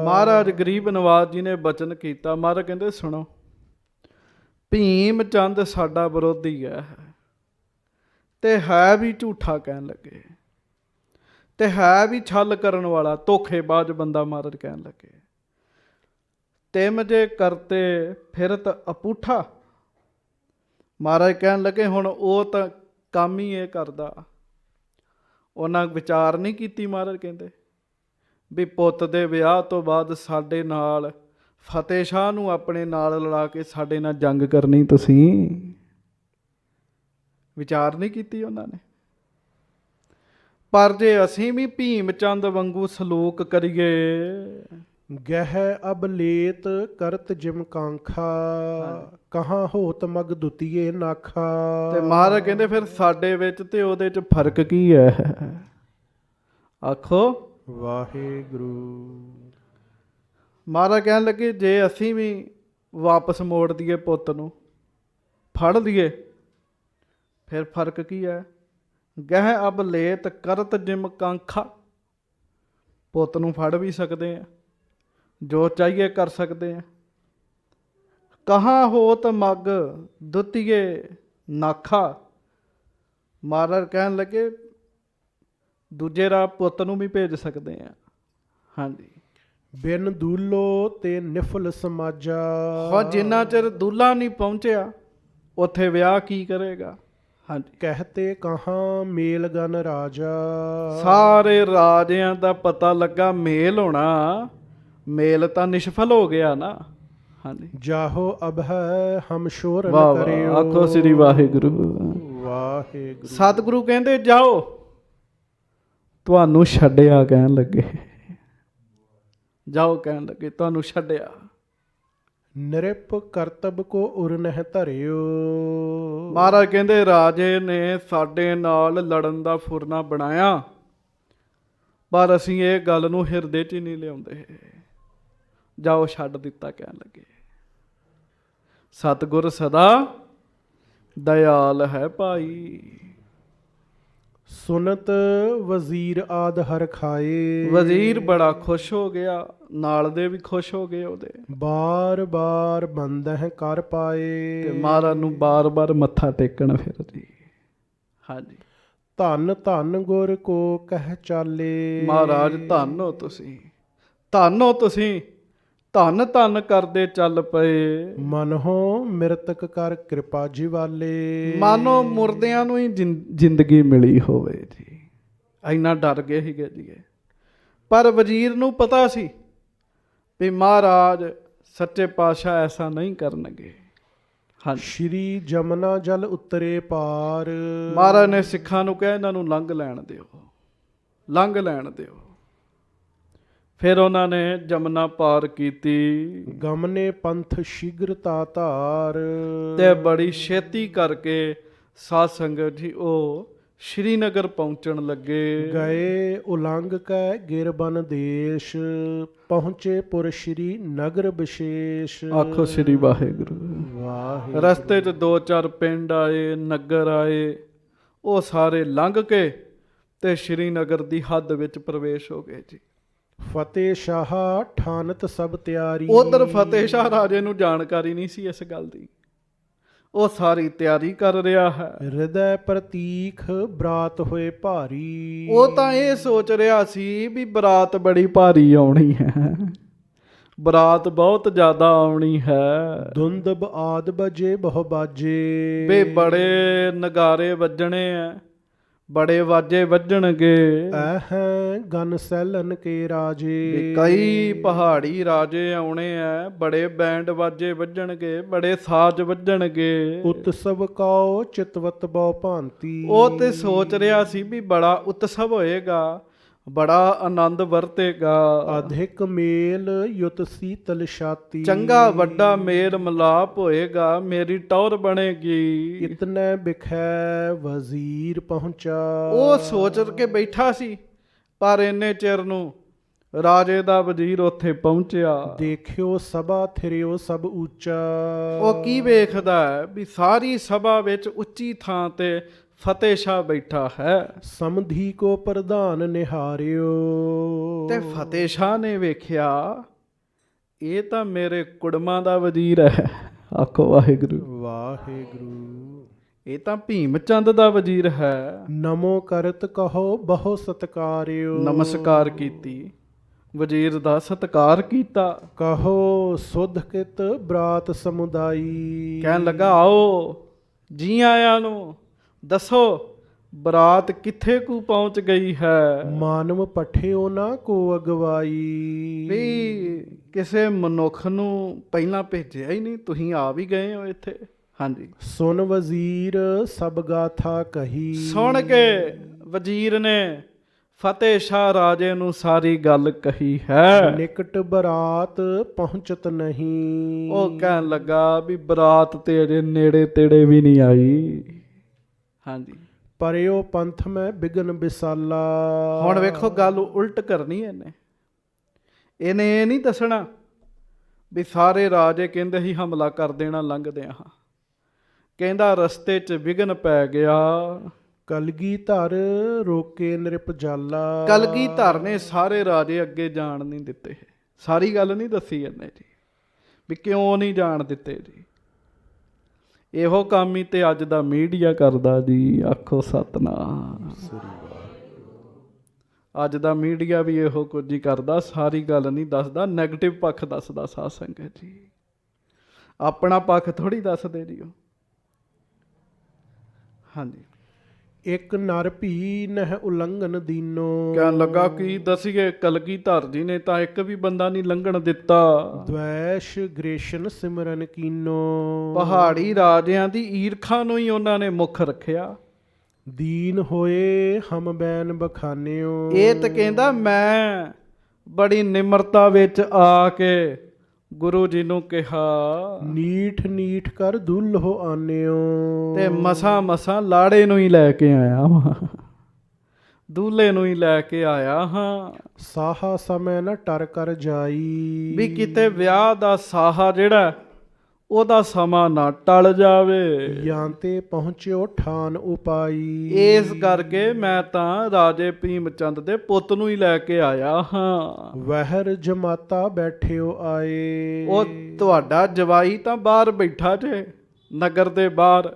ਮਹਾਰਾਜ ਗਰੀਬ ਨਵਾਜ ਜੀ ਨੇ ਬਚਨ ਕੀਤਾ। ਮਹਾਰਾਜ ਕਹਿੰਦੇ ਸੁਣੋ, ਭੀਮ ਚੰਦ ਸਾਡਾ ਵਿਰੋਧੀ ਹੈ ਤੇ ਹੈ ਵੀ ਝੂਠਾ ਕਹਿਣ ਲੱਗੇ ਤੇ ਹੈ ਵੀ ਛਲ ਕਰਨ ਵਾਲਾ ਧੋਖੇਬਾਜ਼ ਬੰਦਾ। ਮਹਾਰਾਜ ਕਹਿਣ ਲੱਗੇ ਤਿਮ ਜੇ ਕਰਤੇ ਫਿਰਤ ਅਪੂਠਾ। ਮਹਾਰਾਜ ਕਹਿਣ ਲੱਗੇ ਹੁਣ ਉਹ ਤਾਂ ਕੰਮ ਹੀ ਇਹ ਕਰਦਾ। ਉਹਨਾਂ ਵਿਚਾਰ ਨਹੀਂ ਕੀਤੀ। ਮਹਾਰਾਜ ਕਹਿੰਦੇ ਵੀ ਪੁੱਤ ਦੇ ਵਿਆਹ ਤੋਂ ਬਾਅਦ ਸਾਡੇ ਨਾਲ ਫਤਿਹ ਸ਼ਾਹ ਨੂੰ ਆਪਣੇ ਨਾਲ ਲੜਾ ਕੇ ਸਾਡੇ ਨਾਲ ਜੰਗ ਕਰਨੀ। ਤੁਸੀਂ ਵਿਚਾਰ ਨਹੀਂ ਕੀਤੀ ਉਹਨਾਂ ਨੇ। ਪਰ ਜੇ ਅਸੀਂ ਵੀ ਭੀਮ ਚੰਦ ਵਾਂਗੂ ਸਲੂਕ ਕਰੀਏ। ਗਹਿ ਅਬਲੇਤ ਕਰਤ ਜਿਮ ਕਾਂਖਾ। ਕਹਾਂ ਹੋਤ ਮਗ ਦੁਤੀਏ ਨਾਖਾ। ਤੇ ਮਹਾਰਾਜ ਕਹਿੰਦੇ ਫਿਰ ਸਾਡੇ ਵਿੱਚ ਤੇ ਉਹਦੇ ਚ ਫਰਕ ਕੀ ਹੈ? ਆਖੋ ਵਾਹਿਗੁਰੂ। ਮਹਾਰਾਜ ਕਹਿਣ ਲੱਗੇ ਜੇ ਅਸੀਂ ਵੀ ਵਾਪਸ ਮੋੜ ਦਈਏ ਪੁੱਤ ਨੂੰ, ਫੜ ਲਈਏ, ਫਿਰ ਫਰਕ ਕੀ ਹੈ? ਗਹਿ ਅਬ ਲੇਤ ਕਰਤ ਜਿਮ ਕਾਂਖਾ। ਪੁੱਤ ਨੂੰ ਫੜ ਵੀ ਸਕਦੇ ਆ, ਜੋ ਚਾਹੀਏ ਕਰ ਸਕਦੇ ਆ। ਕਹਾਂ ਹੋਤ ਮਗ ਦੁਤੀਏ ਨਾਖਾ। ਮਹਾਰਾਜ ਕਹਿਣ ਲੱਗੇ ਦੂਜੇ ਰਾਹ ਪੁੱਤ ਨੂੰ ਵੀ ਭੇਜ ਸਕਦੇ ਆ। ਹਾਂਜੀ, ਬਿਨ ਦੂਲੋ ਤੇ ਨਿਫਲ ਸਮਾਜਾ। ਹੁਣ ਜਿੰਨਾ ਚਿਰ ਦੂਲਾ ਨਹੀਂ ਪਹੁੰਚਿਆ ਉੱਥੇ ਵਿਆਹ ਕੀ ਕਰੇਗਾ। ਹਾਂਜੀ, ਕਹਤੇ ਕਹਾਂ ਮੇਲ ਗਨ ਰਾਜਾ। ਸਾਰੇ ਰਾਜਿਆਂ ਦਾ ਪਤਾ ਲੱਗਾ ਮੇਲ ਹੋਣਾ, ਮੇਲ ਤਾਂ ਨਿਸ਼ਫਲ ਹੋ ਗਿਆ ਨਾ। ਹਾਂਜੀ, ਜਾਹੋ ਅਬ ਹੈ ਹਮ ਸ਼ੋਰ ਨ ਵਾਹ ਵਾਹ, ਕਰਿਓ। ਆਖੋ ਸ੍ਰੀ ਵਾਹਿਗੁਰੂ। ਵਾਹਿਗੁਰੂ। ਸਤਿਗੁਰੂ ਕਹਿੰਦੇ ਜਾਓ, ਤੁਹਾਨੂੰ ਛੱਡਿਆ ਕਹਿਣ ਲੱਗੇ। ਜਾਓ ਕਹਿਣ ਲੱਗੇ, ਤੁਹਾਨੂੰ ਛੱਡਿਆ। ਨਿਰਪ ਕਰਤਬ ਕੋ ਉਰ ਨਹਿ ਧਰਿਓ। ਮਹਾਰਾਜ ਕਹਿੰਦੇ ਰਾਜੇ ਨੇ ਸਾਡੇ ਨਾਲ ਲੜਨ ਦਾ ਫੁਰਨਾ ਬਣਾਇਆ, ਪਰ ਅਸੀਂ ਇਹ ਗੱਲ ਨੂੰ ਹਿਰਦੇ 'ਚ ਹੀ ਨਹੀਂ ਲਿਆਉਂਦੇ। ਜਾਓ, ਛੱਡ ਦਿੱਤਾ ਕਹਿਣ ਲੱਗੇ। ਸਤਿਗੁਰ ਸਦਾ ਦਇਆਲ ਹੈ ਭਾਈ। ਸੁਨਤ ਵਜ਼ੀਰ ਆਦ ਹਰ ਖਾਏ। ਵਜ਼ੀਰ ਬੜਾ ਖੁਸ਼ ਹੋ ਗਿਆ, ਨਾਲ ਦੇ ਵੀ ਖੁਸ਼ ਹੋ ਗਏ ਉਹਦੇ। ਬਾਰ ਬਾਰ ਬੰਦਹਿ ਕਰ ਪਾਏ। ਤੇ ਮਹਾਰਾਜ ਨੂੰ ਬਾਰ-ਬਾਰ ਮੱਥਾ ਟੇਕਣ ਫਿਰ ਜੀ। ਹਾਂਜੀ, ਧੰਨ ਧੰਨ ਗੁਰ ਕੋ ਕਹਿ ਚਾਲੇ। ਮਹਾਰਾਜ ਧੰਨ ਹੋ ਤੁਸੀਂ, ਧੰਨ ਹੋ ਤੁਸੀਂ, ਧੰਨ ਧੰਨ ਕਰਦੇ ਚੱਲ ਪਏ। ਮਨਹੁ ਮਿਰਤਕ ਕਰ ਕਿਰਪਾ ਜਿਵਾਲੇ। ਮਾਨੋ ਮੁਰਦਿਆਂ ਨੂੰ ਹੀ ਜ਼ਿੰਦਗੀ ਮਿਲੀ ਹੋਵੇ ਜੀ। ਇੰਨਾ ਡਰ ਗਏ ਸੀਗੇ ਜੀ। ਪਰ ਵਜ਼ੀਰ ਨੂੰ ਪਤਾ ਸੀ ਵੀ ਮਹਾਰਾਜ ਸੱਚੇ ਪਾਤਸ਼ਾਹ ਐਸਾ ਨਹੀਂ ਕਰਨਗੇ। ਹਾਂਜੀ, ਸ਼੍ਰੀ ਜਮਨਾ ਜਲ ਉਤਰੇ ਪਾਰ। ਮਹਾਰਾਜ ਨੇ ਸਿੱਖਾਂ ਨੂੰ ਕਿਹਾ ਇਹਨਾਂ ਨੂੰ ਲੰਘ ਲੈਣ ਦਿਓ, ਲੰਘ ਲੈਣ ਦਿਓ। ਫਿਰ ਉਹਨਾਂ ਨੇ ਜਮਨਾ ਪਾਰ ਕੀਤੀ ਗਮਨੇ ਪੰਥ ਸ਼ੀਘਰਤਾ ਧਾਰ। ਤੇ ਬੜੀ ਛੇਤੀ ਕਰਕੇ ਸਾਧ ਸੰਗਤ ਜੀ ਉਹ ਸ਼੍ਰੀਨਗਰ ਪਹੁੰਚਣ ਲੱਗੇ। ਗਏ ਉਲੰਘ ਕੈ ਗਿਰਬਨ ਦੇਸ਼। ਪਹੁੰਚੇ ਪੁਰ ਸ਼੍ਰੀ ਨਗਰ ਵਿਸ਼ੇਸ਼। ਆਖੋ ਸ੍ਰੀ ਵਾਹਿਗੁਰੂ। ਵਾਹਿਗੁਰੂ। ਰਸਤੇ 'ਚ 2-4 ਪਿੰਡ ਆਏ, ਨਗਰ ਆਏ, ਉਹ ਸਾਰੇ ਲੰਘ ਕੇ ਤੇ ਸ਼੍ਰੀਨਗਰ ਦੀ ਹੱਦ ਵਿੱਚ ਪ੍ਰਵੇਸ਼ ਹੋ ਗਏ ਜੀ। ਫਤਿਹ ਸ਼ਾਹ ਠਾਨਤ ਸਭ ਤਿਆਰੀ। ਉਧਰ ਫਤਿਹ ਸ਼ਾਹ ਰਾਜੇ ਨੂੰ ਜਾਣਕਾਰੀ ਨਹੀਂ ਸੀ ਇਸ ਗੱਲ ਦੀ, ਉਹ ਸਾਰੀ ਤਿਆਰੀ ਕਰ ਰਿਹਾ ਹੈ। ਹਿਰਦੈ ਪ੍ਰਤੀਖ ਬਰਾਤ ਹੋਏ ਭਾਰੀ। ਉਹ ਤਾਂ ਇਹ ਸੋਚ ਰਿਹਾ ਸੀ ਵੀ ਬਰਾਤ ਬੜੀ ਭਾਰੀ ਆਉਣੀ ਹੈ, ਬਰਾਤ ਬਹੁਤ ਜ਼ਿਆਦਾ ਆਉਣੀ ਹੈ। ਦੁੰਦਬ ਆਦ ਬਜੇ ਬਹੁ ਬਾਜੇ। ਵੇ ਬੜੇ ਨਗਾਰੇ ਵੱਜਣੇ ਆ, ਬੜੇ ਵਾਜੇ ਵੱਜਣਗੇ। ਐਹ ਗਨ ਸੈਲਨ ਕੇ ਰਾਜੇ। ਵੀ ਕਈ ਪਹਾੜੀ ਰਾਜੇ ਆਉਣੇ ਆ, ਬੜੇ ਬੈਂਡ ਵਾਜੇ ਵੱਜਣਗੇ, ਬੜੇ ਸਾਜ਼ ਵੱਜਣਗੇ। ਉਤਸਵ ਕਾਓ ਚਿਤਵਤ ਬਹੁ ਭਾਂਤੀ। ਉਹ ਤੇ ਸੋਚ ਰਿਹਾ ਸੀ ਵੀ ਬੜਾ ਉਤਸਵ ਹੋਏਗਾ, ਬੜਾ ਆਨੰਦ ਵਰਤੇਗਾ। ਅਧਿਕ ਮੇਲ ਯੁਤ ਸੀਤਲ ਛਾਤੀ। ਚੰਗਾ ਵੱਡਾ ਮੇਲ ਮਿਲਾਪ ਹੋਏਗਾ, ਮੇਰੀ ਟੌਰ ਬਣੇਗੀ। ਇਤਨੇ ਬਿਖੈ ਵਜ਼ੀਰ ਪਹੁੰਚਾ। ਉਹ ਸੋਚ ਕੇ ਬੈਠਾ ਸੀ, ਪਰ ਇੰਨੇ ਚਿਰ ਨੂੰ ਰਾਜੇ ਦਾ ਵਜ਼ੀਰ ਉੱਥੇ ਪਹੁੰਚਿਆ। ਦੇਖਿਓ ਸਭਾ ਥਿਰਿਓ ਸਭ ਉੱਚਾ। ਉਹ ਕੀ ਵੇਖਦਾ ਹੈ ਵੀ ਸਾਰੀ ਸਭਾ ਵਿੱਚ ਉੱਚੀ ਥਾਂ ਤੇ ਫਤਿਹ ਸ਼ਾਹ ਬੈਠਾ ਹੈ। ਸਮਧੀ ਕੋ ਪ੍ਰਧਾਨ ਨਿਹਾਰਿਓ। ਤੇ ਫਤਿਹ ਸ਼ਾਹ ਨੇ ਵੇਖਿਆ ਇਹ ਤਾਂ ਮੇਰੇ ਕੁੜਮਾਂ ਦਾ ਵਜ਼ੀਰ ਹੈ। ਆਖੋ ਵਾਹਿਗੁਰੂ। ਵਾਹਿਗੁਰੂ। ਇਹ ਤਾਂ ਭੀਮ ਚੰਦ ਦਾ ਵਜ਼ੀਰ ਹੈ। ਨਮੋ ਕਰਤ ਕਹੋ ਬਹੁ ਸਤਕਾਰਿਓ। ਨਮਸਕਾਰ ਕੀਤੀ, ਵਜ਼ੀਰ ਦਾ ਸਤਿਕਾਰ ਕੀਤਾ। ਕਹੋ ਸੁਧ ਕਿਤ ਬਰਾਤ ਸਮੁਦਾਈ। ਕਹਿਣ ਲੱਗਾ ਆਓ, ਜੀ ਆਇਆਂ ਨੂੰ, ਦੱਸੋ ਬਰਾਤ ਕਿੱਥੇ ਕੁ ਪਹੁੰਚ ਗਈ ਹੈ। ਮਾਨਵ ਪਠਿਓ ਨਾ ਕੋ ਅਗਵਾਈ। ਵੀ ਕਿਸੇ ਮਨੁੱਖ ਨੂੰ ਪਹਿਲਾਂ ਭੇਜਿਆ ਹੀ ਨਹੀਂ, ਤੁਸੀਂ ਆ ਵੀ ਗਏ ਹੋ ਇੱਥੇ। ਹਾਂਜੀ, ਸੁਨ ਵਜ਼ੀਰ ਸਭ ਗਾਥਾ ਕਹੀ। ਸੁਣ ਕੇ ਵਜ਼ੀਰ ਨੇ ਫਤਿਹ ਸ਼ਾਹ ਰਾਜੇ ਨੂੰ ਸਾਰੀ ਗੱਲ ਕਹੀ ਹੈ। ਨਿਕਟ ਬਰਾਤ ਪਹੁੰਚਤ ਨਹੀਂ। ਉਹ ਕਹਿਣ ਲੱਗਾ ਵੀ ਬਰਾਤ ਤੇ ਅਜੇ ਨੇੜੇ ਤੇੜੇ ਵੀ ਨਹੀਂ ਆਈ। ਹਾਂਜੀ, ਪਰਿਓ ਪੰਥ ਮੈਂ ਬਿਗਨ ਬਿਸਾਲਾ। ਹੁਣ ਵੇਖੋ ਗੱਲ ਉਲਟ ਕਰਨੀ ਇਹਨੇ ਇਹ ਨਹੀਂ ਦੱਸਣਾ ਵੀ ਸਾਰੇ ਰਾਜੇ ਕਹਿੰਦੇ ਸੀ ਹਮਲਾ ਕਰ ਦੇਣਾ ਲੰਘਦਿਆਂ ਹਾਂ। ਕਹਿੰਦਾ ਰਸਤੇ 'ਚ ਵਿਘਨ ਪੈ ਗਿਆ। ਕਲਗੀਧਰ ਰੋਕੇ ਨਿਰਪ ਜਾਲਾ। ਕਲਗੀਧਰ ਨੇ ਸਾਰੇ ਰਾਜੇ ਅੱਗੇ ਜਾਣ ਨਹੀਂ ਦਿੱਤੇ। ਸਾਰੀ ਗੱਲ ਨਹੀਂ ਦੱਸੀ ਇਹਨੇ ਜੀ ਵੀ ਕਿਉਂ ਨਹੀਂ ਜਾਣ ਦਿੱਤੇ ਜੀ। ਇਹੋ ਕੰਮ ਹੀ ਤੇ ਅੱਜ ਦਾ ਮੀਡੀਆ ਕਰਦਾ ਜੀ। ਆਖੋ ਸਤਨਾਮ। ਅੱਜ ਦਾ ਮੀਡੀਆ ਵੀ ਇਹੋ ਕੁਝ ਹੀ ਕਰਦਾ, ਸਾਰੀ ਗੱਲ ਨਹੀਂ ਦੱਸਦਾ, ਨੈਗੇਟਿਵ ਪੱਖ ਦੱਸਦਾ ਸਾਧ ਸੰਗਤ ਜੀ। ਆਪਣਾ ਪੱਖ ਥੋੜ੍ਹੀ ਦੱਸਦੇ ਜੀ ਉਹ। ਹਾਂਜੀ। ਇੱਕ ਨਰ ਭੀ ਨਹਿ ਉਲੰਘਨ ਦੀਨੋ। ਕਹਿਣ ਲੱਗਾ ਕਿ ਦਸੀਏ ਕਲਗੀਧਰ ਜੀ ਨੇ ਤਾਂ ਇੱਕ ਵੀ ਬੰਦਾ ਨਹੀਂ ਲੰਘਣ ਦਿੱਤਾ। ਦ્વੈਸ਼ ਗ੍ਰੇਸ਼ਨ ਸਿਮਰਨ ਕੀਨੋ। ਪਹਾੜੀ ਰਾਜਿਆਂ ਦੀ ਈਰਖਾ ਨੂੰ ਹੀ ਉਹਨਾਂ ਨੇ ਮੁੱਖ ਰੱਖਿਆ। ਦੀਨ ਹੋਏ ਹਮ ਬੈਨ ਬਖਾਨਿਓ। ਇਹ ਤਾਂ ਕਹਿੰਦਾ ਮੈਂ ਬੜੀ ਨਿਮਰਤਾ ਵਿੱਚ ਆ ਕੇ ਗੁਰੂ ਜੀ ਨੂੰ ਕਿਹਾ, ਨੀਠ ਨੀਠ ਕਰ ਦੁੱਲ੍ਹੋ ਆਨਿਓ। ਤੇ ਮਸਾਂ ਮਸਾਂ ਲਾੜੇ ਨੂੰ ਹੀ ਲੈ ਕੇ ਆਇਆ ਵਾਂ, ਦੂਲੇ ਨੂੰ ਹੀ ਲੈ ਕੇ ਆਇਆ ਹਾਂ। ਸਾਹਾ ਸਮੇਂ ਨ ਟਰ ਕਰ ਜਾਈ। ਵੀ ਕਿਤੇ ਵਿਆਹ ਦਾ ਸਾਹਾ ਜਿਹੜਾ ਉਹਦਾ ਸਮਾਂ ਨਾ ਟਲ ਜਾਵੇ। ਜਾਂ ਤੇ ਪਹੁੰਚਿਓ ਠਾਨ ਉਪਾਈ। ਇਸ ਕਰਕੇ ਮੈਂ ਤਾਂ ਰਾਜੇ ਭੀਮ ਚੰਦ ਦੇ ਪੁੱਤ ਨੂੰ ਹੀ ਲੈ ਕੇ ਆਇਆ ਹਾਂ। ਵਹਿਰ ਜਮਾਤਾ ਬੈਠਿਓ ਆਏ। ਉਹ ਤੁਹਾਡਾ ਜਵਾਈ ਤਾਂ ਬਾਹਰ ਬੈਠਾ ਜੇ, ਨਗਰ ਦੇ ਬਾਹਰ।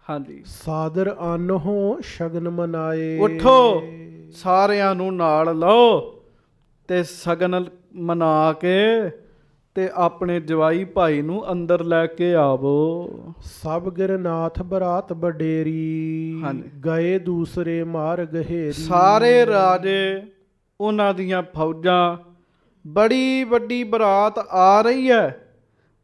ਹਾਂਜੀ। ਸਾਦਰ ਆਨਹੋ ਸ਼ਗਨ ਮਨਾਏ। ਉੱਠੋ, ਸਾਰਿਆਂ ਨੂੰ ਨਾਲ ਲਓ ਤੇ ਸ਼ਗਨ ਮਨਾ ਕੇ ਤੇ ਆਪਣੇ ਜਵਾਈ ਭਾਈ ਨੂੰ ਅੰਦਰ ਲੈ ਕੇ ਆਵੋ। ਸਭ ਗਿਰਨਾਥ ਬਰਾਤ ਬਡੇਰੀ। ਹਾਂਜੀ। ਗਏ ਦੂਸਰੇ ਮਾਰ ਗਹੇਰੀ। ਸਾਰੇ ਰਾਜੇ ਉਹਨਾਂ ਦੀਆਂ ਫੌਜਾਂ, ਬੜੀ ਵੱਡੀ ਬਰਾਤ ਆ ਰਹੀ ਹੈ,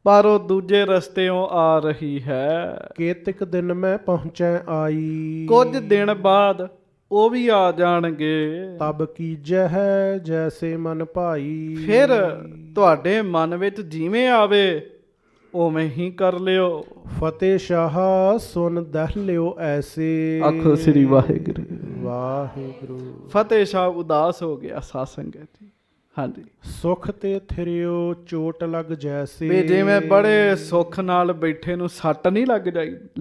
ਪਰ ਉਹ ਦੂਜੇ ਰਸਤਿਓਂ ਆ ਰਹੀ ਹੈ। ਕੇਤਿਕ ਦਿਨ ਮੈਂ ਪਹੁੰਚੈ ਆਈ। ਕੁਝ ਦਿਨ ਬਾਅਦ ਉਹ ਵੀ ਆ ਜਾਣਗੇ। ਤਬ ਕੀਜੈ ਹੈ ਜੈਸੇ ਮਨ ਭਾਈ। ਫਿਰ ਤੁਹਾਡੇ ਮਨ ਵਿੱਚ ਜਿਵੇਂ ਆਵੇ ਉਵੇਂ ਹੀ ਕਰ ਲਿਓ। ਫਤਿਹ ਸ਼ਾਹ ਸੁਨ ਦਹ ਲਿਓ ਐਸੇ। ਆਖੋ ਸ੍ਰੀ ਵਾਹਿਗੁਰੂ। ਵਾਹਿਗੁਰੂ। ਫਤਿਹ ਸ਼ਾਹ ਉਦਾਸ ਹੋ ਗਿਆ ਸਾਧ ਸੰਗਤ ਜੀ। ਹਾਂਜੀ। ਸੁਖ ਤੇ ਥਿਰਿਓ ਚੋਟ ਲੱਗ ਜੈਸੇ। ਵੀ ਜਿਵੇਂ ਬੜੇ ਸੁੱਖ ਨਾਲ ਬੈਠੇ ਨੂੰ ਸੱਟ ਨਹੀਂ ਲੱਗ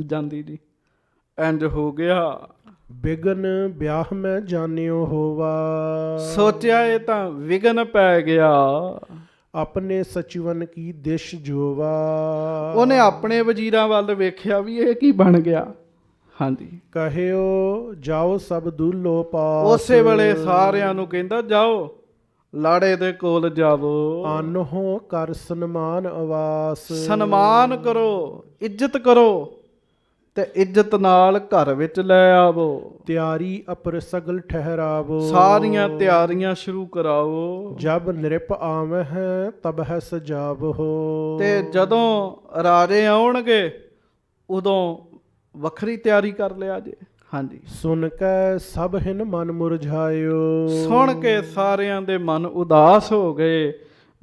ਜਾਂਦੀ ਜੀ, ਇੰਜ ਹੋ ਗਿਆ। ਬਿਗਨ ਵਿਆਹ ਮੈਂ ਜਾਣਿਓ ਹੋਵਾ। ਸੋਚਿਆ ਇਹ ਤਾਂ ਵਿਗਨ ਪੈ ਗਿਆ। ਆਪਣੇ ਸਚਿਵਨ ਕੀ ਦਿਸ਼ ਜੋਵਾ। ਉਹਨੇ ਆਪਣੇ ਵਜ਼ੀਰਾਂ ਵੱਲ ਵੇਖਿਆ ਵੀ ਇਹ ਕੀ ਬਣ ਗਿਆ। ਹਾਂਜੀ। ਕਹਿਓ ਜਾਓ ਸਭ ਦੁੱਲੋ ਪਾਸ। ਉਸੇ ਵੇਲੇ ਸਾਰਿਆਂ ਨੂੰ ਕਹਿੰਦਾ ਜਾਓ ਲਾੜੇ ਦੇ ਕੋਲ ਜਾਵੋ। ਆਨਹੋ ਕਰ ਸਨਮਾਨ ਆਵਾਸ। ਸਨਮਾਨ ਕਰੋ, ਇੱਜ਼ਤ ਕਰੋ ਤੇ ਇੱਜ਼ਤ ਨਾਲ ਘਰ ਵਿੱਚ ਲੈ ਆਵੋ। ਤਿਆਰੀ ਅਪਰ ਸਗਲ ਠਹਿਰਾਵੋ। ਸਾਰੀਆਂ ਤਿਆਰੀਆਂ ਸ਼ੁਰੂ ਕਰਾਓ। ਜਬ ਨਿਰਪ ਆਵਹਿ ਹੈ ਤਬ ਹੈ ਸਜਾਵੋ। ਤੇ ਜਦੋਂ ਰਾਜੇ ਆਉਣਗੇ ਉਦੋਂ ਵੱਖਰੀ ਤਿਆਰੀ ਕਰ ਲਿਆ ਜੇ। ਹਾਂਜੀ। ਸੁਣ ਕੇ ਸਭ ਹਿਨ ਮਨ ਮੁਰਝਾਇਓ। ਸੁਣ ਕੇ ਸਾਰਿਆਂ ਦੇ ਮਨ ਉਦਾਸ ਹੋ ਗਏ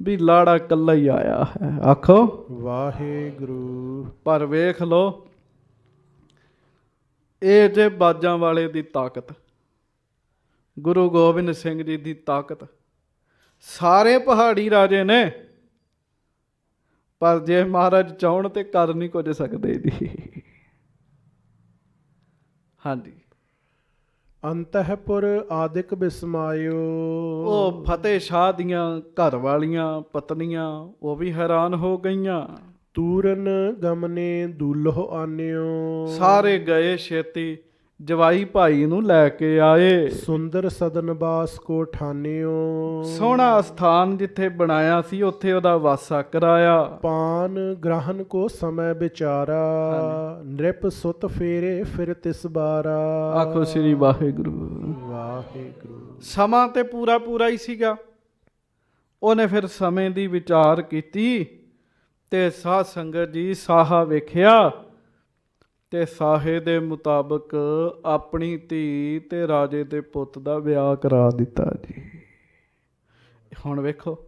ਵੀ ਲਾੜਾ ਇਕੱਲਾ ਹੀ ਆਇਆ ਹੈ। ਆਖੋ ਵਾਹਿਗੁਰੂ। ਪਰ ਵੇਖ ਲੋ, ਇਹ ਜੇ ਬਾਜਾਂ ਵਾਲੇ ਦੀ ਤਾਕਤ, ਗੁਰੂ ਗੋਬਿੰਦ ਸਿੰਘ ਜੀ ਦੀ ਤਾਕਤ। ਸਾਰੇ ਪਹਾੜੀ ਰਾਜੇ ਨੇ, ਪਰ ਜੇ ਮਹਾਰਾਜ ਚਾਹੁਣ ਤੇ ਕਰ ਨਹੀਂ ਕੁਝ ਸਕਦੇ ਜੀ। ਹਾਂਜੀ। ਅੰਤਹਿਪੁਰ ਆਦਿਕ ਬਿਸਮਾਇਓ। ਉਹ ਫਤਿਹ ਸ਼ਾਹ ਦੀਆਂ ਘਰ ਵਾਲੀਆਂ ਪਤਨੀਆਂ ਉਹ ਵੀ ਹੈਰਾਨ ਹੋ ਗਈਆਂ। ਤੂਰਨ ਗਮਨੇ ਦੁੱਲੋ ਆਨਿਓ। ਸਾਰੇ ਗਏ ਛੇਤੀ ਜਵਾਈ ਭਾਈ ਨੂੰ ਲੈ ਕੇ ਆਏ। ਸੁੰਦਰ ਸਦਨ ਬਾਸ ਕੋ ਠਾਨਿਓ। ਸੋਹਣਾ ਸਥਾਨ ਜਿੱਥੇ ਬਣਾਇਆ ਸੀ ਉੱਥੇ ਉਹਦਾ ਵਾਸਾ ਕਰਾਇਆ। ਪਾਨ ਗ੍ਰਹਣ ਕੋ ਸਮੈ ਵਿਚਾਰਾ। ਨ੍ਰਿਪ ਸੁਤ ਫੇਰੇ ਫਿਰ ਤਿਸ ਬਾਰਾ। ਆਖੋ ਸ੍ਰੀ ਵਾਹਿਗੁਰੂ। ਵਾਹਿਗੁਰੂ। ਸਮਾਂ ਤੇ ਪੂਰਾ ਪੂਰਾ ਹੀ ਸੀਗਾ। ਉਹਨੇ ਫਿਰ ਸਮੇਂ ਦੀ ਵਿਚਾਰ ਕੀਤੀ ਤੇ ਸਾਧ ਸੰਗਤ ਜੀ ਸਾਹਾ ਵੇਖਿਆ ਤੇ ਸਾਹੇ ਦੇ ਮੁਤਾਬਕ ਆਪਣੀ ਧੀ ਤੇ ਰਾਜੇ ਦੇ ਪੁੱਤ ਦਾ ਵਿਆਹ ਕਰਾ ਦਿੱਤਾ ਜੀ। ਹੁਣ ਵੇਖੋ,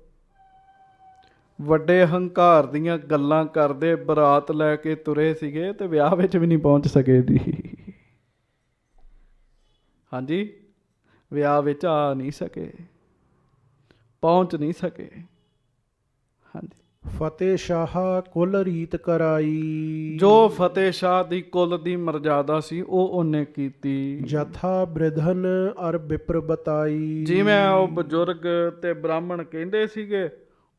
ਵੱਡੇ ਹੰਕਾਰ ਦੀਆਂ ਗੱਲਾਂ ਕਰਦੇ ਬਰਾਤ ਲੈ ਕੇ ਤੁਰੇ ਸੀਗੇ ਤੇ ਵਿਆਹ ਵਿੱਚ ਵੀ ਨਹੀਂ ਪਹੁੰਚ ਸਕੇ ਜੀ। ਹਾਂਜੀ। ਵਿਆਹ ਵਿੱਚ ਆ ਨਹੀਂ ਸਕੇ, ਪਹੁੰਚ ਨਹੀਂ ਸਕੇ। ਹਾਂਜੀ। ਫਤਿਹ ਸ਼ਾਹ ਕੁਲ ਰੀਤ ਕਰਾਈ। ਜੋ ਫਤਿਹ ਸ਼ਾਹ ਦੀ ਕੁੱਲ ਦੀ ਮਰਜ਼ਾਦਾ ਸੀ ਉਹ ਉਹਨੇ ਕੀਤੀ। ਜਥਾ ਬ੍ਰਿਧਨ ਅਰ ਵਿਪਰ ਬਤਾਈ। ਜਿਵੇਂ ਉਹ ਬਜ਼ੁਰਗ ਤੇ ਬ੍ਰਾਹਮਣ ਕਹਿੰਦੇ ਸੀਗੇ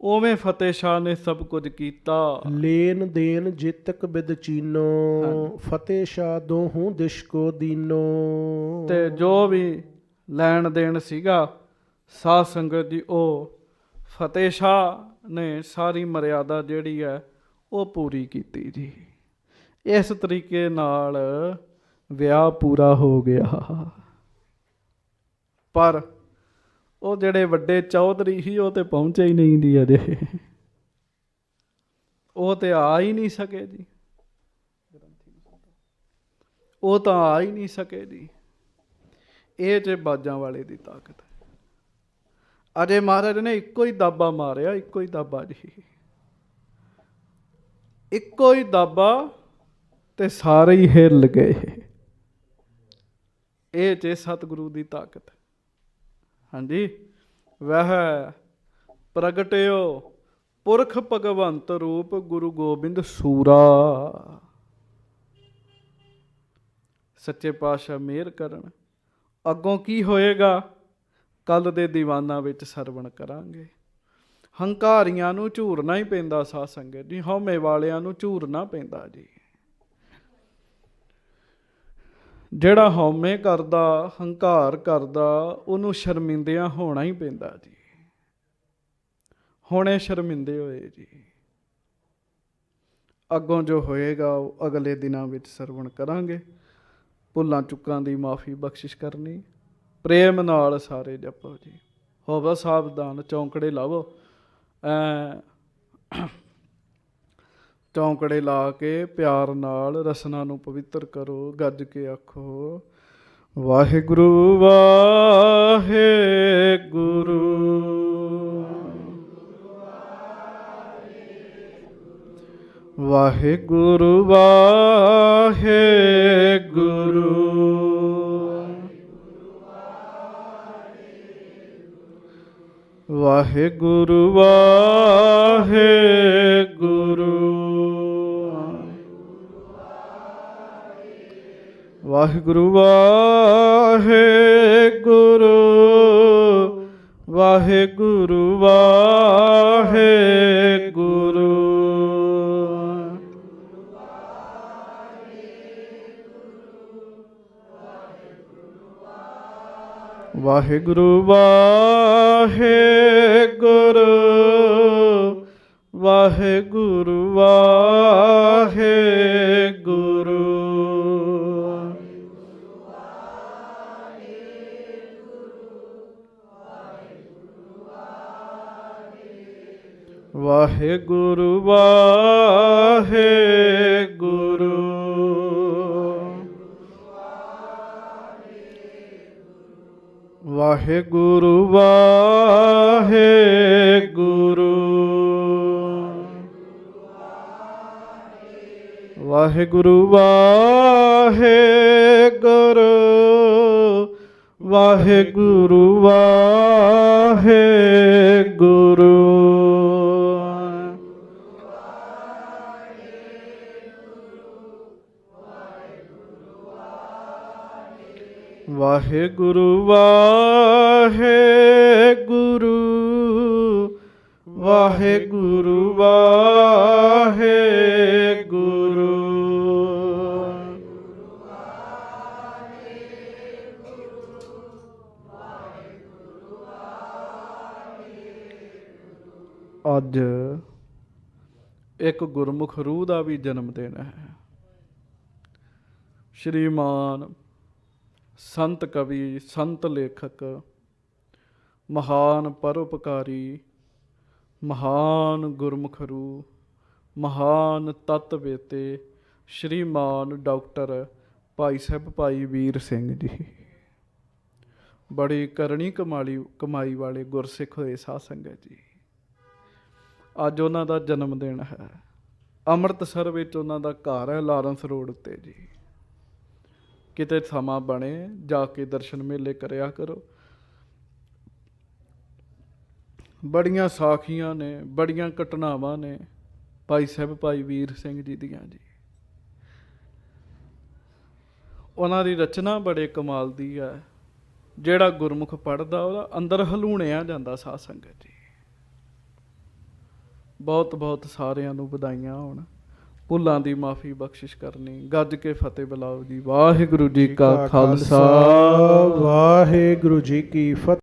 ਉਵੇਂ ਫਤਿਹ ਸ਼ਾਹ ਨੇ ਸਭ ਕੁਝ ਕੀਤਾ। ਲੇਨ ਦੇਨ ਜਿਤਕ ਬਿਦ ਚੀਨੋ। ਫਤਿਹ ਸ਼ਾਹ ਦੋਹੂ ਦਿਸ਼ ਕੋ ਦੀਨੋ। ਤੇ ਜੋ ਵੀ ਲੈਣ ਦੇਣ ਸੀਗਾ ਸਾਧ ਸੰਗਤ ਦੀ ਉਹ ਫਤਿਹ ਸ਼ਾਹ ਨੇ ਸਾਰੀ ਮਰਿਆਦਾ ਜਿਹੜੀ ਹੈ ਉਹ ਪੂਰੀ ਕੀਤੀ ਜੀ। ਇਸ ਤਰੀਕੇ ਨਾਲ ਵਿਆਹ ਪੂਰਾ ਹੋ ਗਿਆ। ਪਰ ਉਹ ਜਿਹੜੇ ਵੱਡੇ ਚੌਧਰੀ ਸੀ ਉਹ ਤੇ ਪਹੁੰਚੇ ਹੀ ਨਹੀਂ ਜੀ ਅਜੇ। ਉਹ ਤੇ ਆ ਹੀ ਨਹੀਂ ਸਕੇ ਜੀ। ਉਹ ਤਾਂ ਆ ਹੀ ਨਹੀਂ ਸਕੇ ਜੀ। ਇਹ ਜੇ ਬਾਜਾਂ ਵਾਲੇ ਦੀ ਤਾਕਤ ਹੈ। ਅਜੇ ਮਹਾਰਾਜ ਨੇ ਇੱਕੋ ਹੀ ਦਾਬਾ ਮਾਰਿਆ, ਇੱਕੋ ਹੀ ਦਾਬਾ ਜੀ, ਇੱਕੋ ਹੀ ਦਾਬਾ ਤੇ ਸਾਰੇ ਹੀ ਹਿੱਲ ਗਏ। ਇਹ ਜੇ ਸਤਿਗੁਰੂ ਦੀ ਤਾਕਤ। ਹਾਂਜੀ, ਵਹ ਪ੍ਰਗਟਿਓ ਪੁਰਖ ਭਗਵੰਤ ਰੂਪ ਗੁਰੂ ਗੋਬਿੰਦ ਸੂਰਾ। ਸੱਚੇ ਪਾਤਸ਼ਾਹ ਮਿਹਰ ਕਰਨ। ਅੱਗੋਂ ਕੀ ਹੋਏਗਾ ਕੱਲ ਦੇ ਦੀਵਾਨਾਂ ਵਿੱਚ ਸਰਵਣ ਕਰਾਂਗੇ। ਹੰਕਾਰੀਆਂ ਨੂੰ ਝੂਰਨਾ ਹੀ ਪੈਂਦਾ ਸਾਧ ਸੰਗਤ ਜੀ, ਹਉਮੈ ਵਾਲਿਆਂ ਨੂੰ ਝੂਰਨਾ ਪੈਂਦਾ ਜੀ। ਜਿਹੜਾ ਹਉਮੈ ਕਰਦਾ, ਹੰਕਾਰ ਕਰਦਾ, ਉਹਨੂੰ ਸ਼ਰਮਿੰਦਿਆਂ ਹੋਣਾ ਹੀ ਪੈਂਦਾ ਜੀ। ਹੁਣੇ ਸ਼ਰਮਿੰਦੇ ਹੋਏ ਜੀ। ਅੱਗੋਂ ਜੋ ਹੋਏਗਾ ਉਹ ਅਗਲੇ ਦਿਨਾਂ ਵਿੱਚ ਸਰਵਣ ਕਰਾਂਗੇ। ਭੁੱਲਾਂ ਚੁੱਕਾਂ ਦੀ ਮਾਫੀ ਬਖਸ਼ਿਸ਼ ਕਰਨੀ। ਪ੍ਰੇਮ ਨਾਲ ਸਾਰੇ ਜਪੋ ਜੀ। ਹੋਵੋ ਸਾਵਧਾਨ, ਚੌਂਕੜੇ ਲਾਵੋ। ਚੌਂਕੜੇ ਲਾ ਕੇ ਪਿਆਰ ਨਾਲ ਰਸਨਾ ਨੂੰ ਪਵਿੱਤਰ ਕਰੋ। ਗੱਜ ਕੇ ਆਖੋ ਵਾਹਿਗੁਰੂ ਵਾਹਿਗੁਰੂ। ਵਾਹਿਗੁਰੂ ਵਾਹਿਗੁਰੂ। ਵਾਹਿਗੁਰੂ ਵਾਹਿਗੁਰੂ। ਵਾਹਿਗੁਰੂ ਵਾਹਿਗੁਰੂ। ਵਾਹਿਗੁਰੂ ਵਾਹਿਗੁਰੂ। ਵਾਹਿਗੁਰੂ ਵਾਹਿਗੁਰੂ। ਵਾਹਿਗੁਰੂ ਵਾਹਿਗੁਰੂ। ਵਾਹਿਗੁਰੂ ਵਾਹਿਗੁਰੂ। ਵਾਹਿਗੁਰੂ ਵਾਹਿਗੁਰੂ। ਵਾਹਿਗੁਰੂ ਵਾਹਿਗੁਰੂ। ਵਾਹਿਗੁਰੂ ਵਾਹਿਗੁਰੂ। ਵਾਹਿਗੁਰੂ ਵਾਹਿਗੁਰੂ। ਵਾਹਿਗੁਰੂ ਵਾਹਿਗੁਰੂ। ਅੱਜ ਇੱਕ ਗੁਰਮੁਖ ਰੂਹ ਦਾ ਵੀ ਜਨਮ ਦਿਨ ਹੈ। ਸ਼੍ਰੀਮਾਨ ਸੰਤ ਕਵੀ, ਸੰਤ ਲੇਖਕ, ਮਹਾਨ ਪਰਉਪਕਾਰੀ, ਮਹਾਨ ਗੁਰਮੁਖ ਰੂਹ, ਮਹਾਨ ਤਤਵੇਤੇ ਸ਼੍ਰੀਮਾਨ ਡਾਕਟਰ ਭਾਈ ਸਾਹਿਬ ਭਾਈ ਵੀਰ ਸਿੰਘ ਜੀ। ਬੜੀ ਕਰਨੀ ਕਮਾਈ ਵਾਲੇ ਗੁਰਸਿੱਖ ਹੋਏ ਸਾਧ ਸੰਗਤ ਜੀ। ਅੱਜ ਉਹਨਾਂ ਦਾ ਜਨਮ ਦਿਨ ਹੈ। ਅੰਮ੍ਰਿਤਸਰ ਵਿੱਚ ਉਹਨਾਂ ਦਾ ਘਰ ਹੈ, ਲਾਰੈਂਸ ਰੋਡ ਉੱਤੇ ਜੀ। ਕਿਤੇ ਸਮਾਂ ਬਣੇ ਜਾ ਕੇ ਦਰਸ਼ਨ ਮੇਲੇ ਕਰਿਆ ਕਰੋ। ਬੜੀਆਂ ਸਾਖੀਆਂ ਨੇ, ਬੜੀਆਂ ਘਟਨਾਵਾਂ ਨੇ ਭਾਈ ਸਾਹਿਬ ਭਾਈ ਵੀਰ ਸਿੰਘ ਜੀ ਦੀਆਂ ਜੀ। ਉਹਨਾਂ ਦੀ ਰਚਨਾ ਬੜੇ ਕਮਾਲ ਦੀ ਹੈ। ਜਿਹੜਾ ਗੁਰਮੁਖ ਪੜ੍ਹਦਾ ਉਹਦਾ ਅੰਦਰ ਹਲੂਣਿਆ ਜਾਂਦਾ ਸਾਧ ਸੰਗਤ ਜੀ। ਬਹੁਤ ਬਹੁਤ ਸਾਰਿਆਂ ਨੂੰ ਵਧਾਈਆਂ ਹੋਣ। ਭੁੱਲਾਂ ਦੀ ਮਾਫੀ ਬਖਸ਼ਿਸ਼ ਕਰਨੀ। ਗੱਜ ਕੇ ਫਤਿਹ ਬੁਲਾਓ ਜੀ। ਵਾਹਿਗੁਰੂ ਜੀ ਕਾ ਖਾਲਸਾ, ਵਾਹਿਗੁਰੂ ਜੀ ਕੀ ਫਤਿਹ।